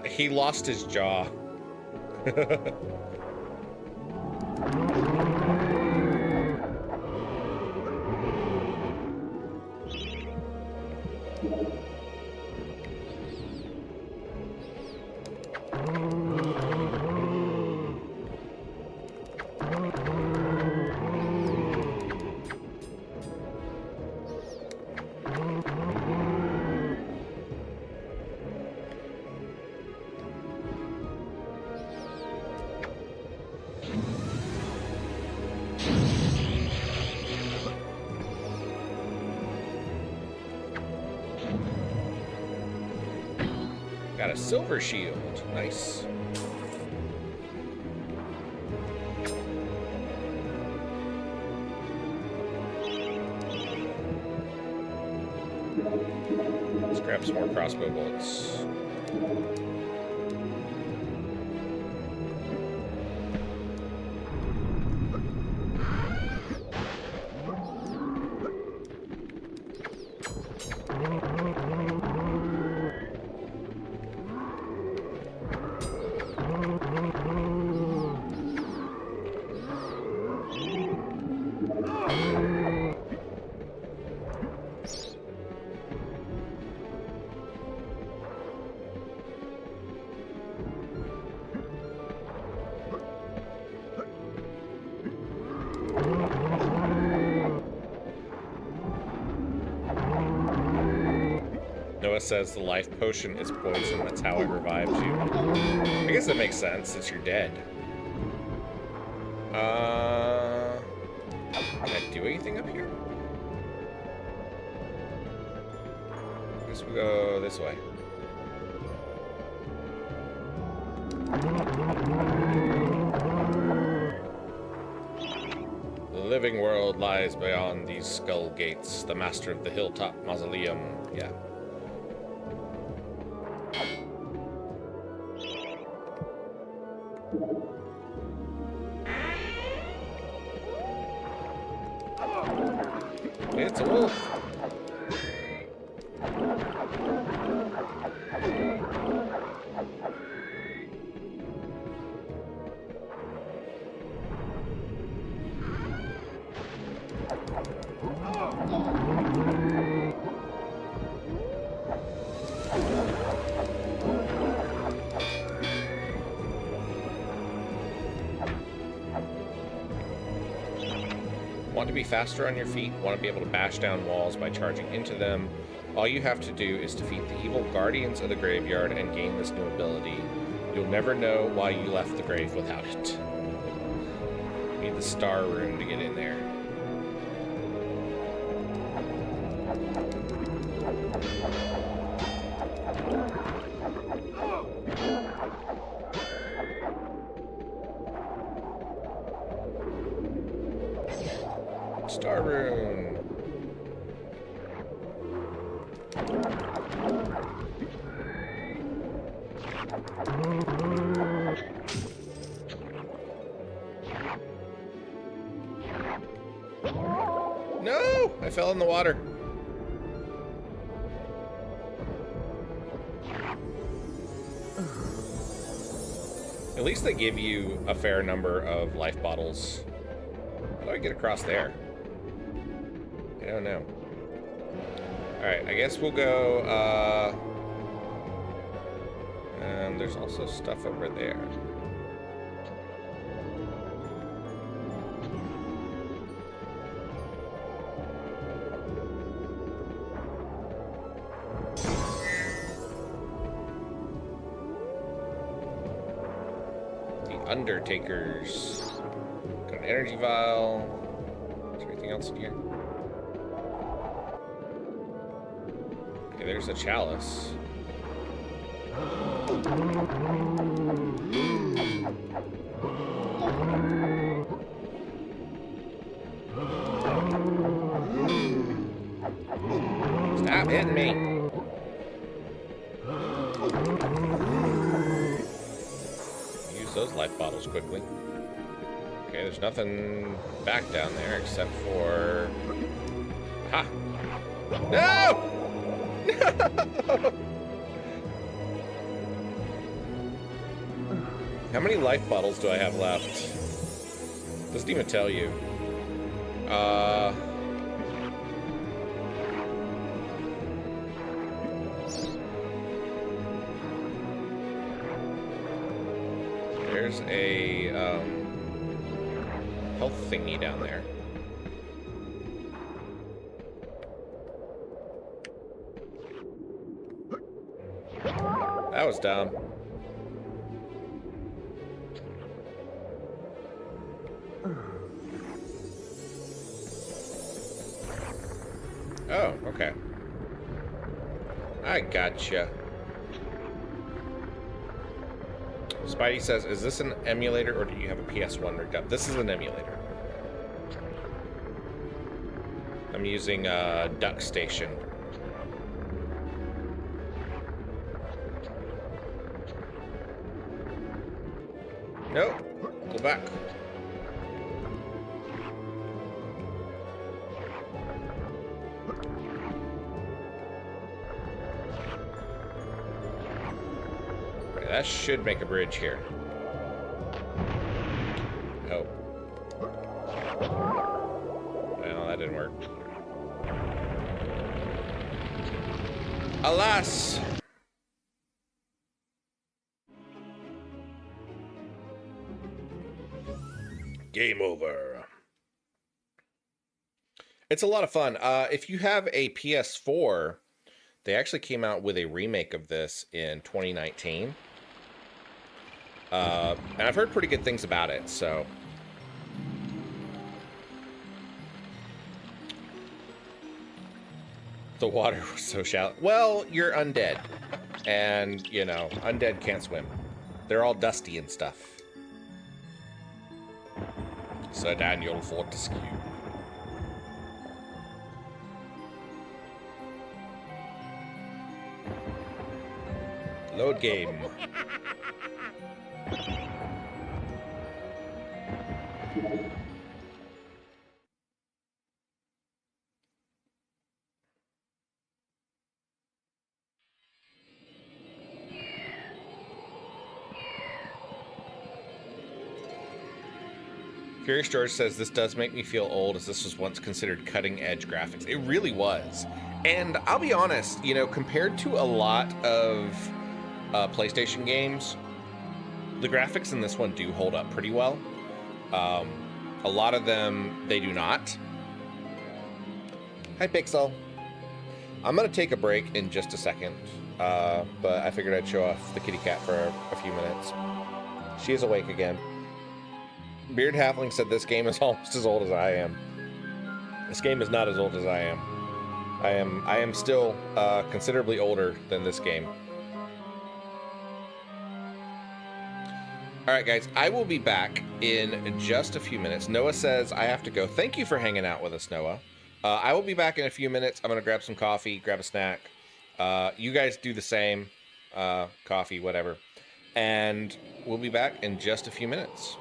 He lost his jaw. Got a silver shield. Nice. Let's grab some more crossbow bolts. says the life potion is poison. That's how it revives you. I guess that makes sense since you're dead. Can I do anything up here? I guess we go this way. The living world lies beyond these skull gates. The master of the hilltop mausoleum. Yeah. It's a wolf. Want to be faster on your feet? Want to be able to bash down walls by charging into them? All you have to do is defeat the evil guardians of the graveyard and gain this new ability. You'll never know why you left the grave without it. Need the star rune to get in there. Star rune. No! I fell in the water. At least they give you a fair number of life bottles. How do I get across there? I don't know. Alright, I guess we'll go, and there's also stuff over there. The Undertakers. Got an energy vial. Is there anything else in here? Okay, there's a chalice. Stop hitting me. Use those life bottles quickly. Okay, there's nothing back down there except for... Ha! No! No! How many life bottles do I have left? Doesn't even tell you. There's a health thingy down there. That was dumb. Oh, okay. I gotcha. Spidey says, is this an emulator or do you have a PS1 rigged up? This is an emulator. I'm using Duck Station. Nope. Go back. Okay, that should make a bridge here. Oh. Well, that didn't work. Alas! Game over. It's a lot of fun. If you have a PS4, They actually came out with a remake of this in 2019. And I've heard pretty good things about it, so... The water was so shallow. Well, you're undead. And, you know, undead can't swim. They're all dusty and stuff. Sir Daniel Fortescue. Load game. Curious George says, this does make me feel old, as this was once considered cutting-edge graphics. It really was. And I'll be honest, you know, compared to a lot of PlayStation games, the graphics in this one do hold up pretty well. A lot of them, they do not. Hi, Pixel. I'm going to take a break in just a second, but I figured I'd show off the kitty cat for a few minutes. She is awake again. Beard Halfling said this game is almost as old as I am. This game is not as old as I am. I am still considerably older than this game. All right, guys, I will be back in just a few minutes. Noah says I have to go. Thank you for hanging out with us, Noah. I will be back in a few minutes. I'm going to grab some coffee, grab a snack. You guys do the same. Coffee, whatever. And we'll be back in just a few minutes.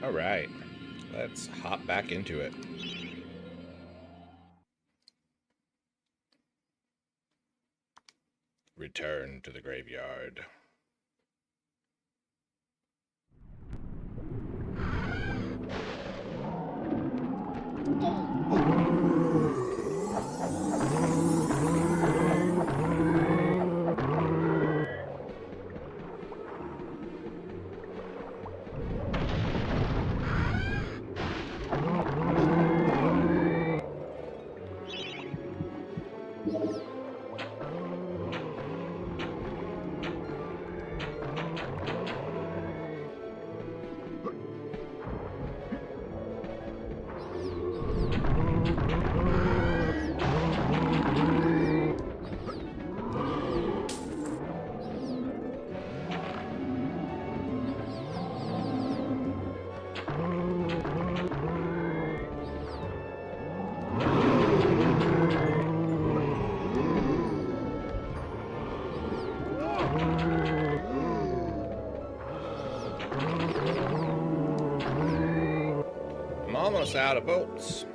All right, let's hop back into it. Return to the graveyard. I'm almost out of bolts.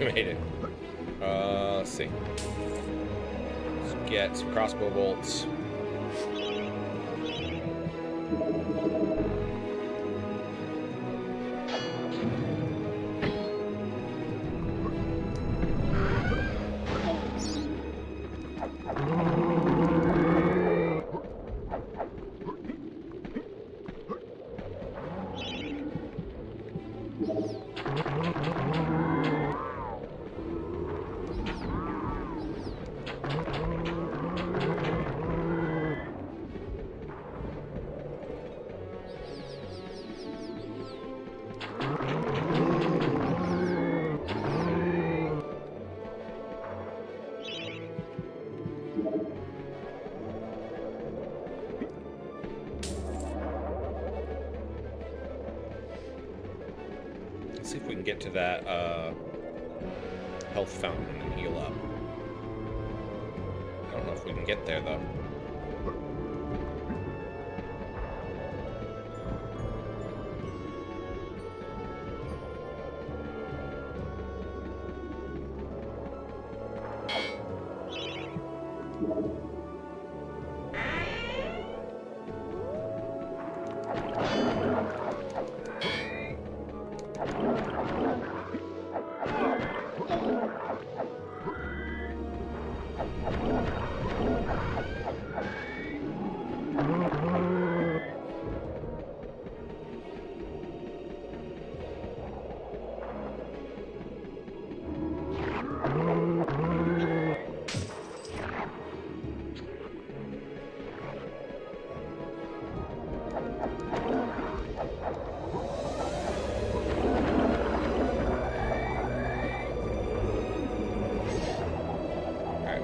Made it. Let's see. Let's get some crossbow bolts. See if we can get to that health fountain and heal up. I don't know if we can get there, though.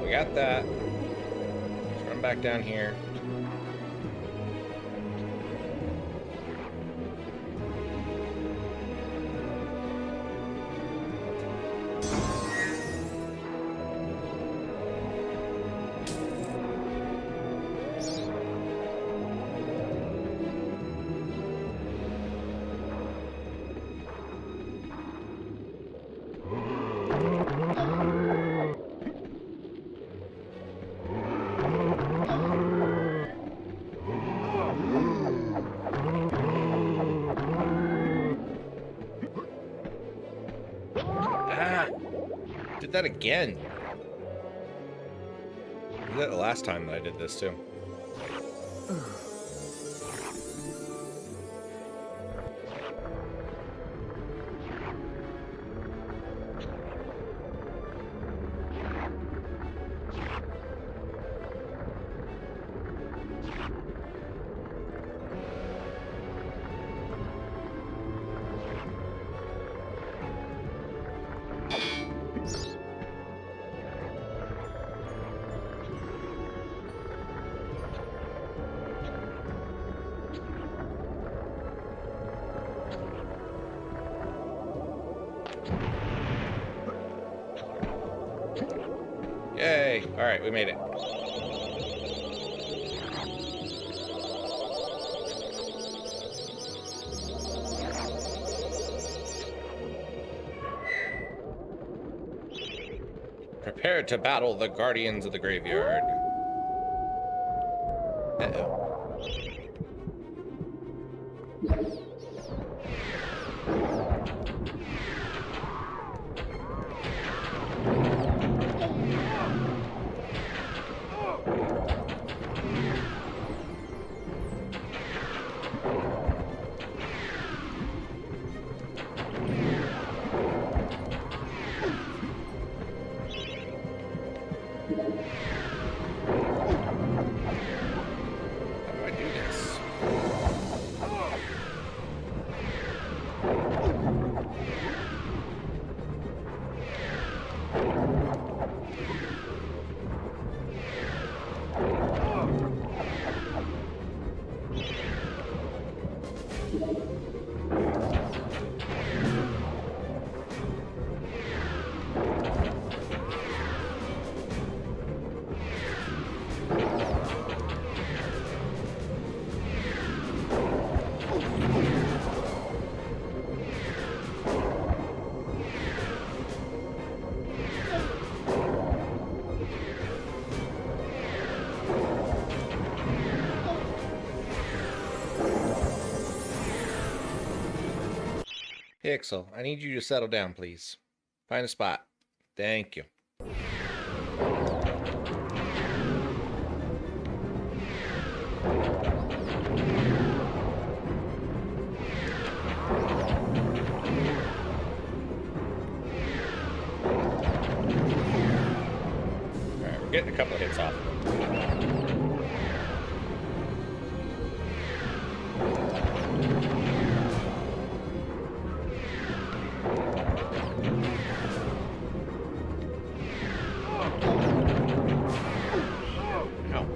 Got that. Let's run back down here. Did that again. I did that the last time that I did this too. Yay! All right, we made it. Prepare to battle the Guardians of the Graveyard. Uh-oh. How do I do this? Pixel, I need you to settle down, please. Find a spot. Thank you. Alright, we're getting a couple of hits off. Ow.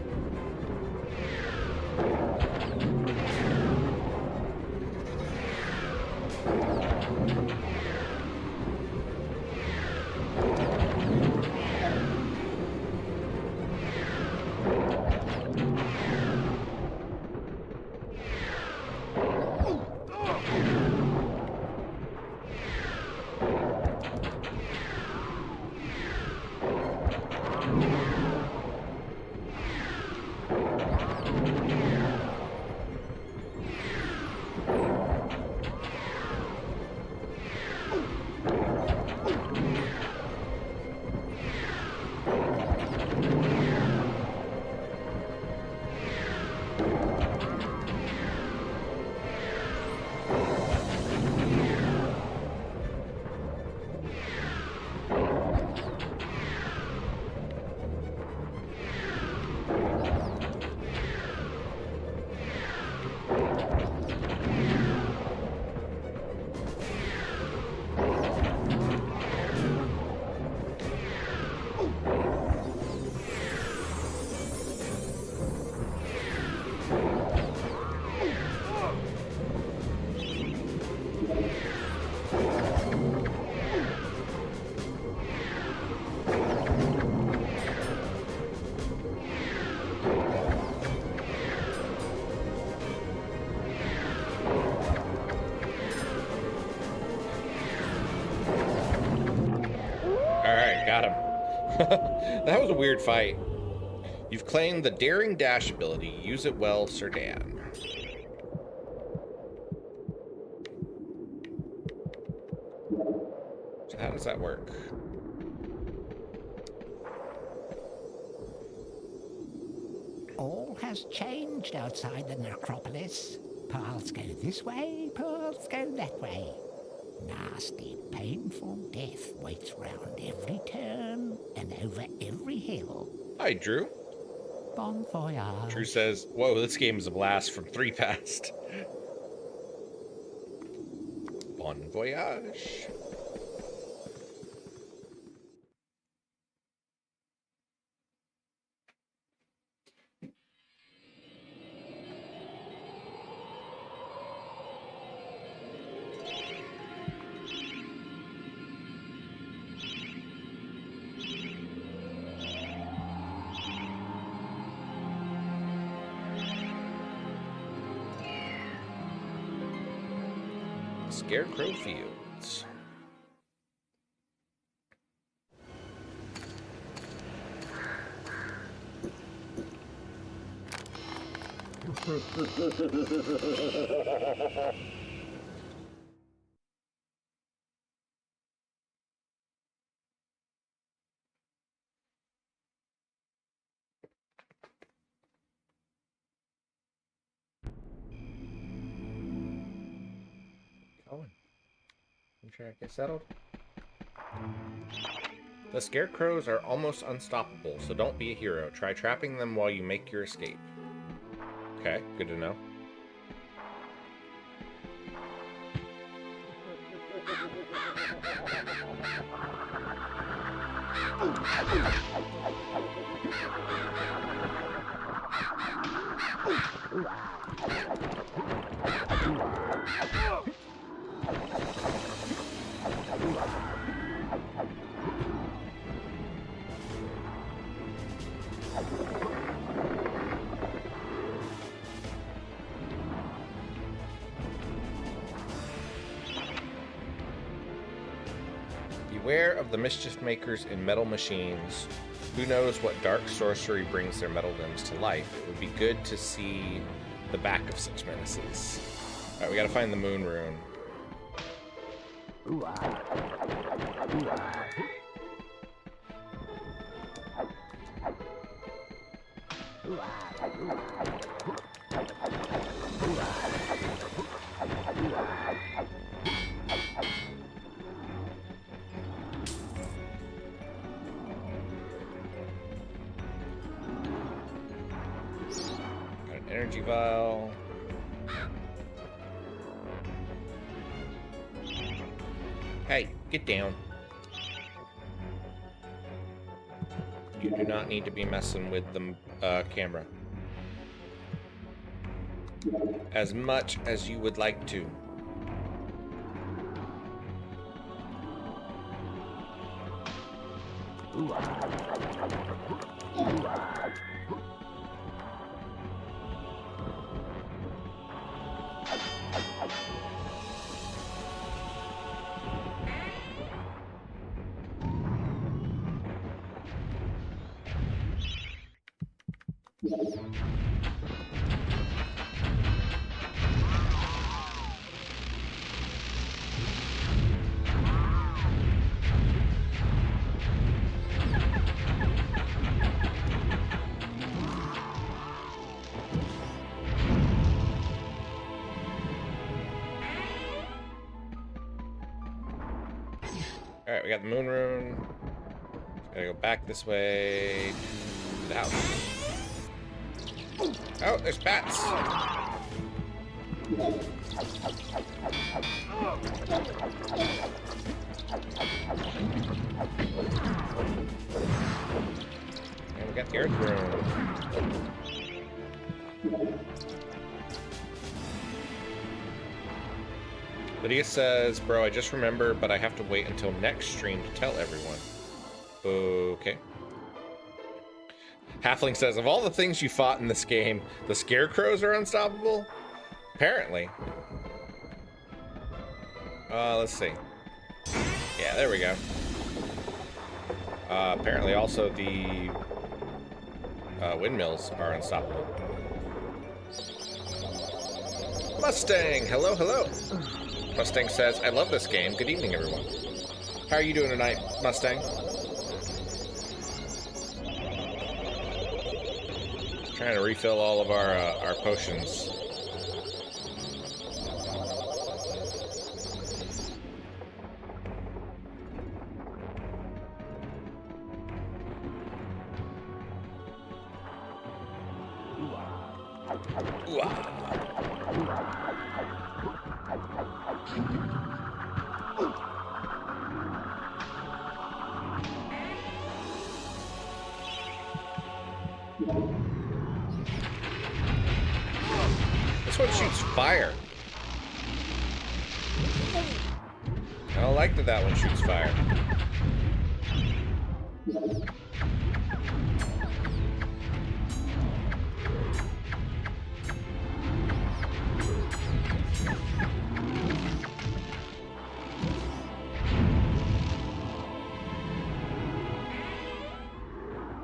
Alright, got him. That was a weird fight. You've claimed the Daring Dash ability. Use it well, Sir Dan. So how does that work? All has changed outside the necropolis. Paths go this way, paths go that way. Nasty, painful death waits round every turn and over every hill. Hi, Drew. Bon voyage. Drew says, whoa, this game is a blast from 3 past. Bon voyage. Scarecrow Fields. Going. I'm trying to get settled. The scarecrows are almost unstoppable, so don't be a hero. Try trapping them while you make your escape. Okay, good to know. Beware of the mischief makers in metal machines. Who knows what dark sorcery brings their metal limbs to life? It would be good to see the back of such menaces. Alright, we gotta find the moon rune. Got an energy vial. Hey, get down. You do not need to be messing with the camera. As much as you would like to. Alright, we got the moon rune. Gotta go back this way to the house. Oh, there's bats! And we got the earth rune. Lydia says, bro, I just remember, but I have to wait until next stream to tell everyone. Okay. Halfling says, of all the things you fought in this game, the scarecrows are unstoppable? Apparently. Let's see. Yeah, there we go. Apparently also the windmills are unstoppable. Mustang, hello, hello. Mustang says, I love this game. Good evening, everyone. How are you doing tonight, Mustang? Trying to refill all of our potions. This one shoots fire. I don't like that one shoots fire.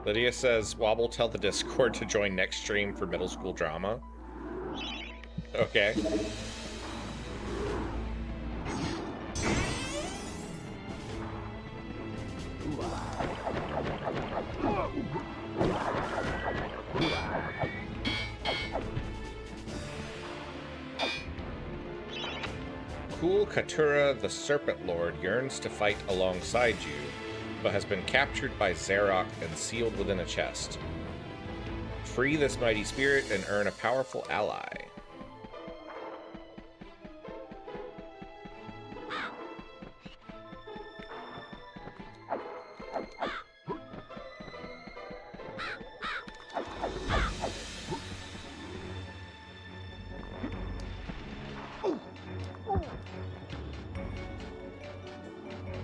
Lydia says, Wobble, tell the Discord to join next stream for middle school drama. Okay. Cool Katura, the Serpent Lord, yearns to fight alongside you, but has been captured by Zarok and sealed within a chest. Free this mighty spirit and earn a powerful ally.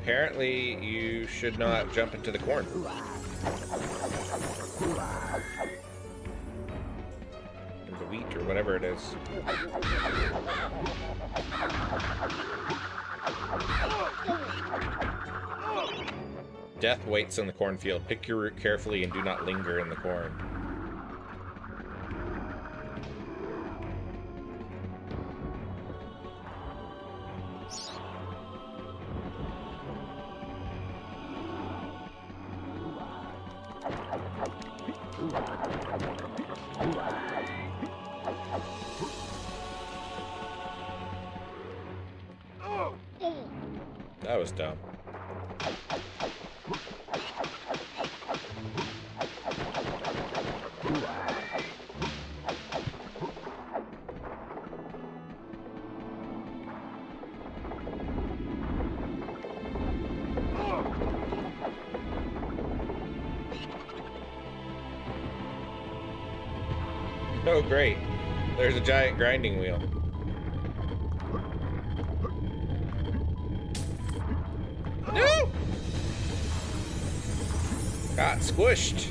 Apparently, you should not jump into the corn. Into wheat or whatever it is. Death waits in the cornfield. Pick your route carefully and do not linger in the corn. That was dumb. Oh, great. There's a giant grinding wheel. No! Got squished.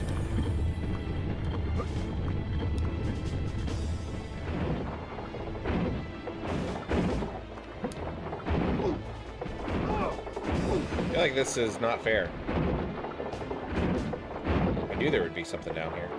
I feel like this is not fair. I knew there would be something down here.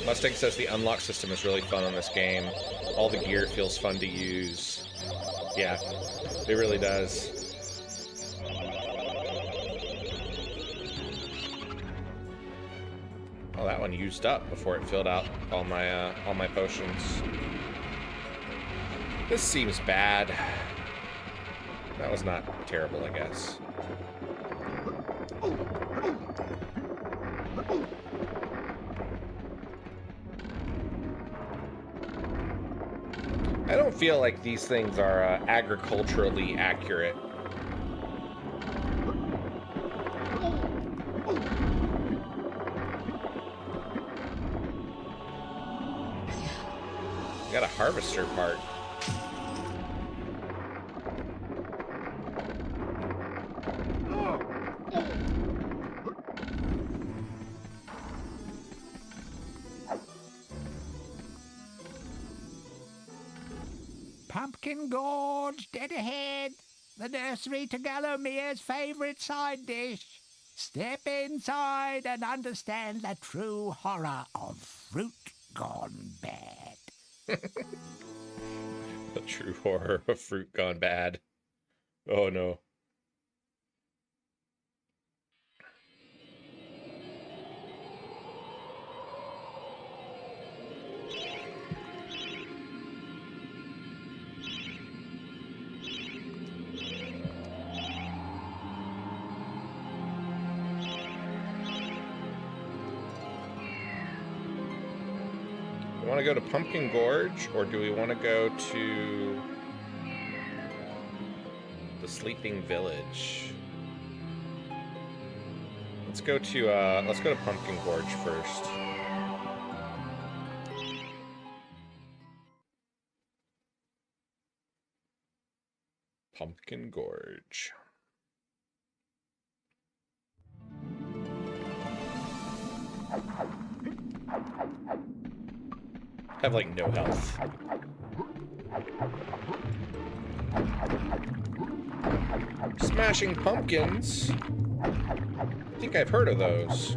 Mustang says the unlock system is really fun on this game. All the gear feels fun to use. Yeah, it really does. Oh, that one used up before it filled out all my potions. This seems bad. That was not terrible, I guess. I don't feel like these things are agriculturally accurate. Got a harvester part. Pumpkin Gorge, dead ahead. The nursery to Galomere's favourite side dish. Step inside and understand the true horror of fruit gone bad. The true horror of fruit gone bad. Oh no. We want to go to Pumpkin Gorge, or do we want to go to the Sleeping Village? Let's go to Pumpkin Gorge first. Pumpkin Gorge. Have like no health. Smashing pumpkins. I think I've heard of those.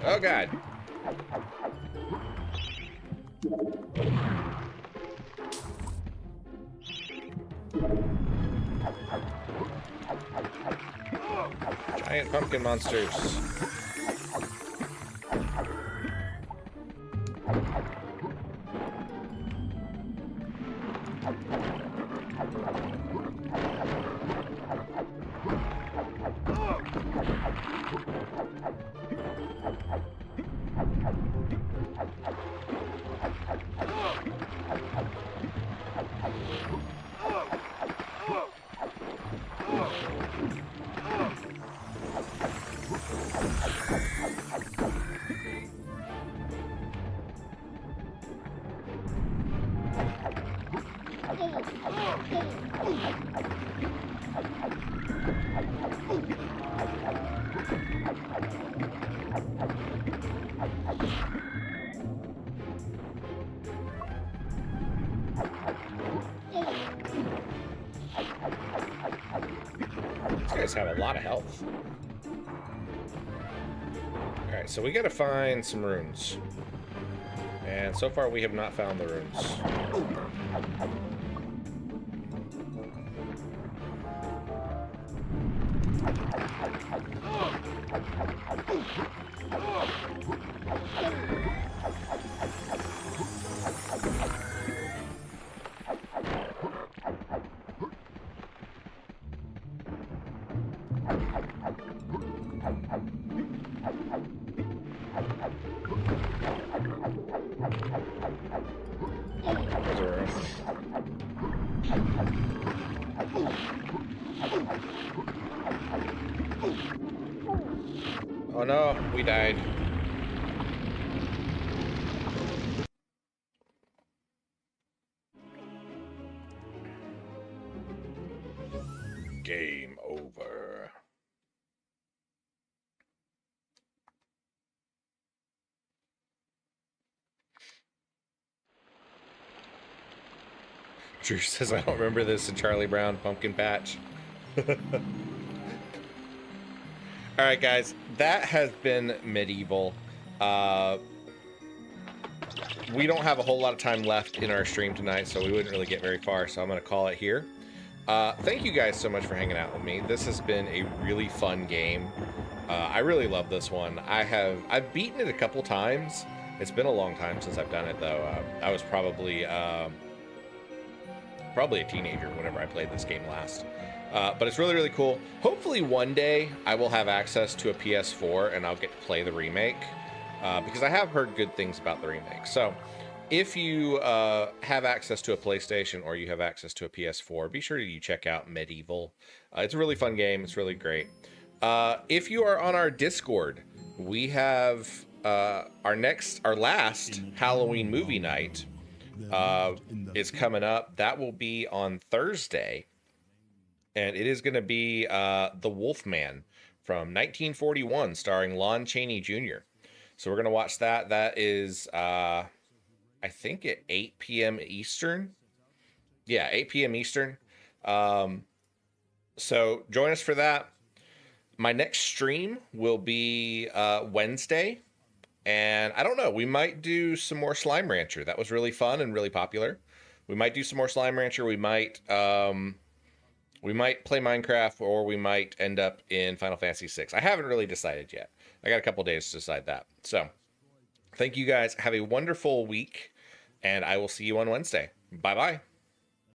Oh God. Giant pumpkin monsters. These guys have a lot of health. Alright, so we gotta find some runes. And so far we have not found the runes. There's a rune. Oh no, we died. Game over. Drew says, I don't remember this in Charlie Brown Pumpkin Patch. Alright guys, that has been MediEvil. We don't have a whole lot of time left in our stream tonight, so we wouldn't really get very far, so I'm going to call it here. Thank you guys so much for hanging out with me. This has been a really fun game. I really love this one. I've beaten it a couple times. It's been a long time since I've done it, though. I was probably a teenager whenever I played this game last. But it's really, really cool. Hopefully one day I will have access to a PS4 and I'll get to play the remake. Because I have heard good things about the remake. So if you have access to a PlayStation or you have access to a PS4, be sure to check out MediEvil. It's a really fun game. It's really great. If you are on our Discord, we have our last Halloween movie night is coming up. That will be on Thursday. And it is going to be The Wolfman from 1941, starring Lon Chaney Jr. So we're going to watch that. That is, I think at 8 p.m. Eastern. Yeah, 8 p.m. Eastern. So join us for that. My next stream will be Wednesday. And I don't know, we might do some more Slime Rancher. That was really fun and really popular. We might do some more Slime Rancher. We might play Minecraft, or we might end up in Final Fantasy VI. I haven't really decided yet. I got a couple days to decide that. So thank you guys. Have a wonderful week, and I will see you on Wednesday. Bye-bye.